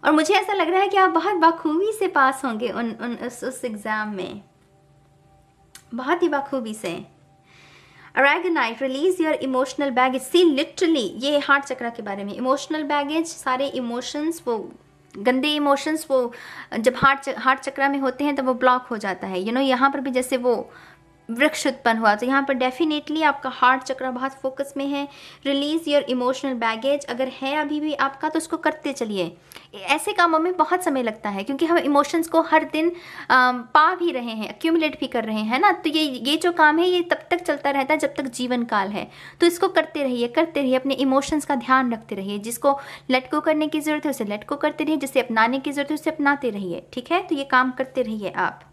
और मुझे ऐसा लग रहा है कि आप बहुत बखूबी से पास होंगे उस एग्ज़ाम में, बहुत ही बखूबी से। Aragonite, release your emotional baggage. See literally ये हार्ट चक्रा के बारे में, इमोशनल बैगेज, सारे इमोशंस, वो गंदे इमोशंस वो जब हार्ट चक्रा में होते हैं तो वो ब्लॉक हो जाता है। यहाँ पर भी जैसे वो वृक्ष उत्पन्न हुआ, तो यहाँ पर डेफिनेटली आपका हार्ट चक्र बहुत फोकस में है। रिलीज योर इमोशनल बैगेज अगर है अभी भी आपका तो उसको करते चलिए। ऐसे कामों में बहुत समय लगता है क्योंकि हम इमोशंस को हर दिन पा भी रहे हैं, एक्यूमुलेट भी कर रहे हैं ना। तो ये जो काम है ये तब तक चलता रहता है जब तक जीवन काल है। तो इसको करते रहिए, अपने इमोशंस का ध्यान रखते रहिए। जिसको लेट गो करने की ज़रूरत है उसे लेट गो करते रहिए, जिसे अपनाने की ज़रूरत है उसे अपनाते रहिए, ठीक है। तो ये काम करते रहिए आप।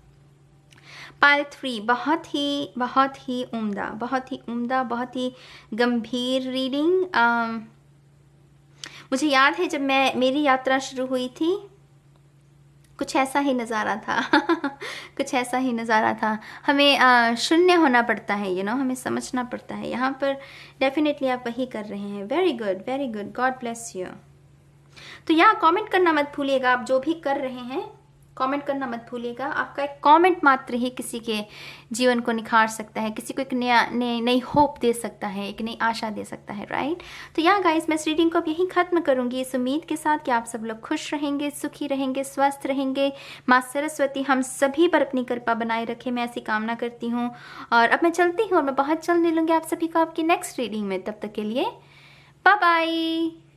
पाइल 3 बहुत ही उम्दा, बहुत ही गंभीर रीडिंग। मुझे याद है जब मेरी यात्रा शुरू हुई थी कुछ ऐसा ही नज़ारा था कुछ ऐसा ही नज़ारा था। हमें शून्य होना पड़ता है, हमें समझना पड़ता है। यहाँ पर डेफिनेटली आप वही कर रहे हैं। Very good, God bless you. तो यहाँ कमेंट करना मत भूलिएगा, आप जो भी कर रहे हैं कमेंट करना मत भूलिएगा। आपका एक कमेंट मात्र ही किसी के जीवन को निखार सकता है, किसी को एक नई होप दे सकता है, एक नई आशा दे सकता है, राइट। तो यहाँ गाइस मैं इस रीडिंग को अब यहीं ख़त्म करूँगी इस उम्मीद के साथ कि आप सब लोग खुश रहेंगे, सुखी रहेंगे, स्वस्थ रहेंगे। माँ सरस्वती हम सभी पर अपनी कृपा बनाए रखे, मैं ऐसी कामना करती हूँ। और अब मैं चलती हूँ और मैं बहुत जल्द मिलूँगी आप सभी को आपकी नेक्स्ट रीडिंग में। तब तक के लिए बाय बाय।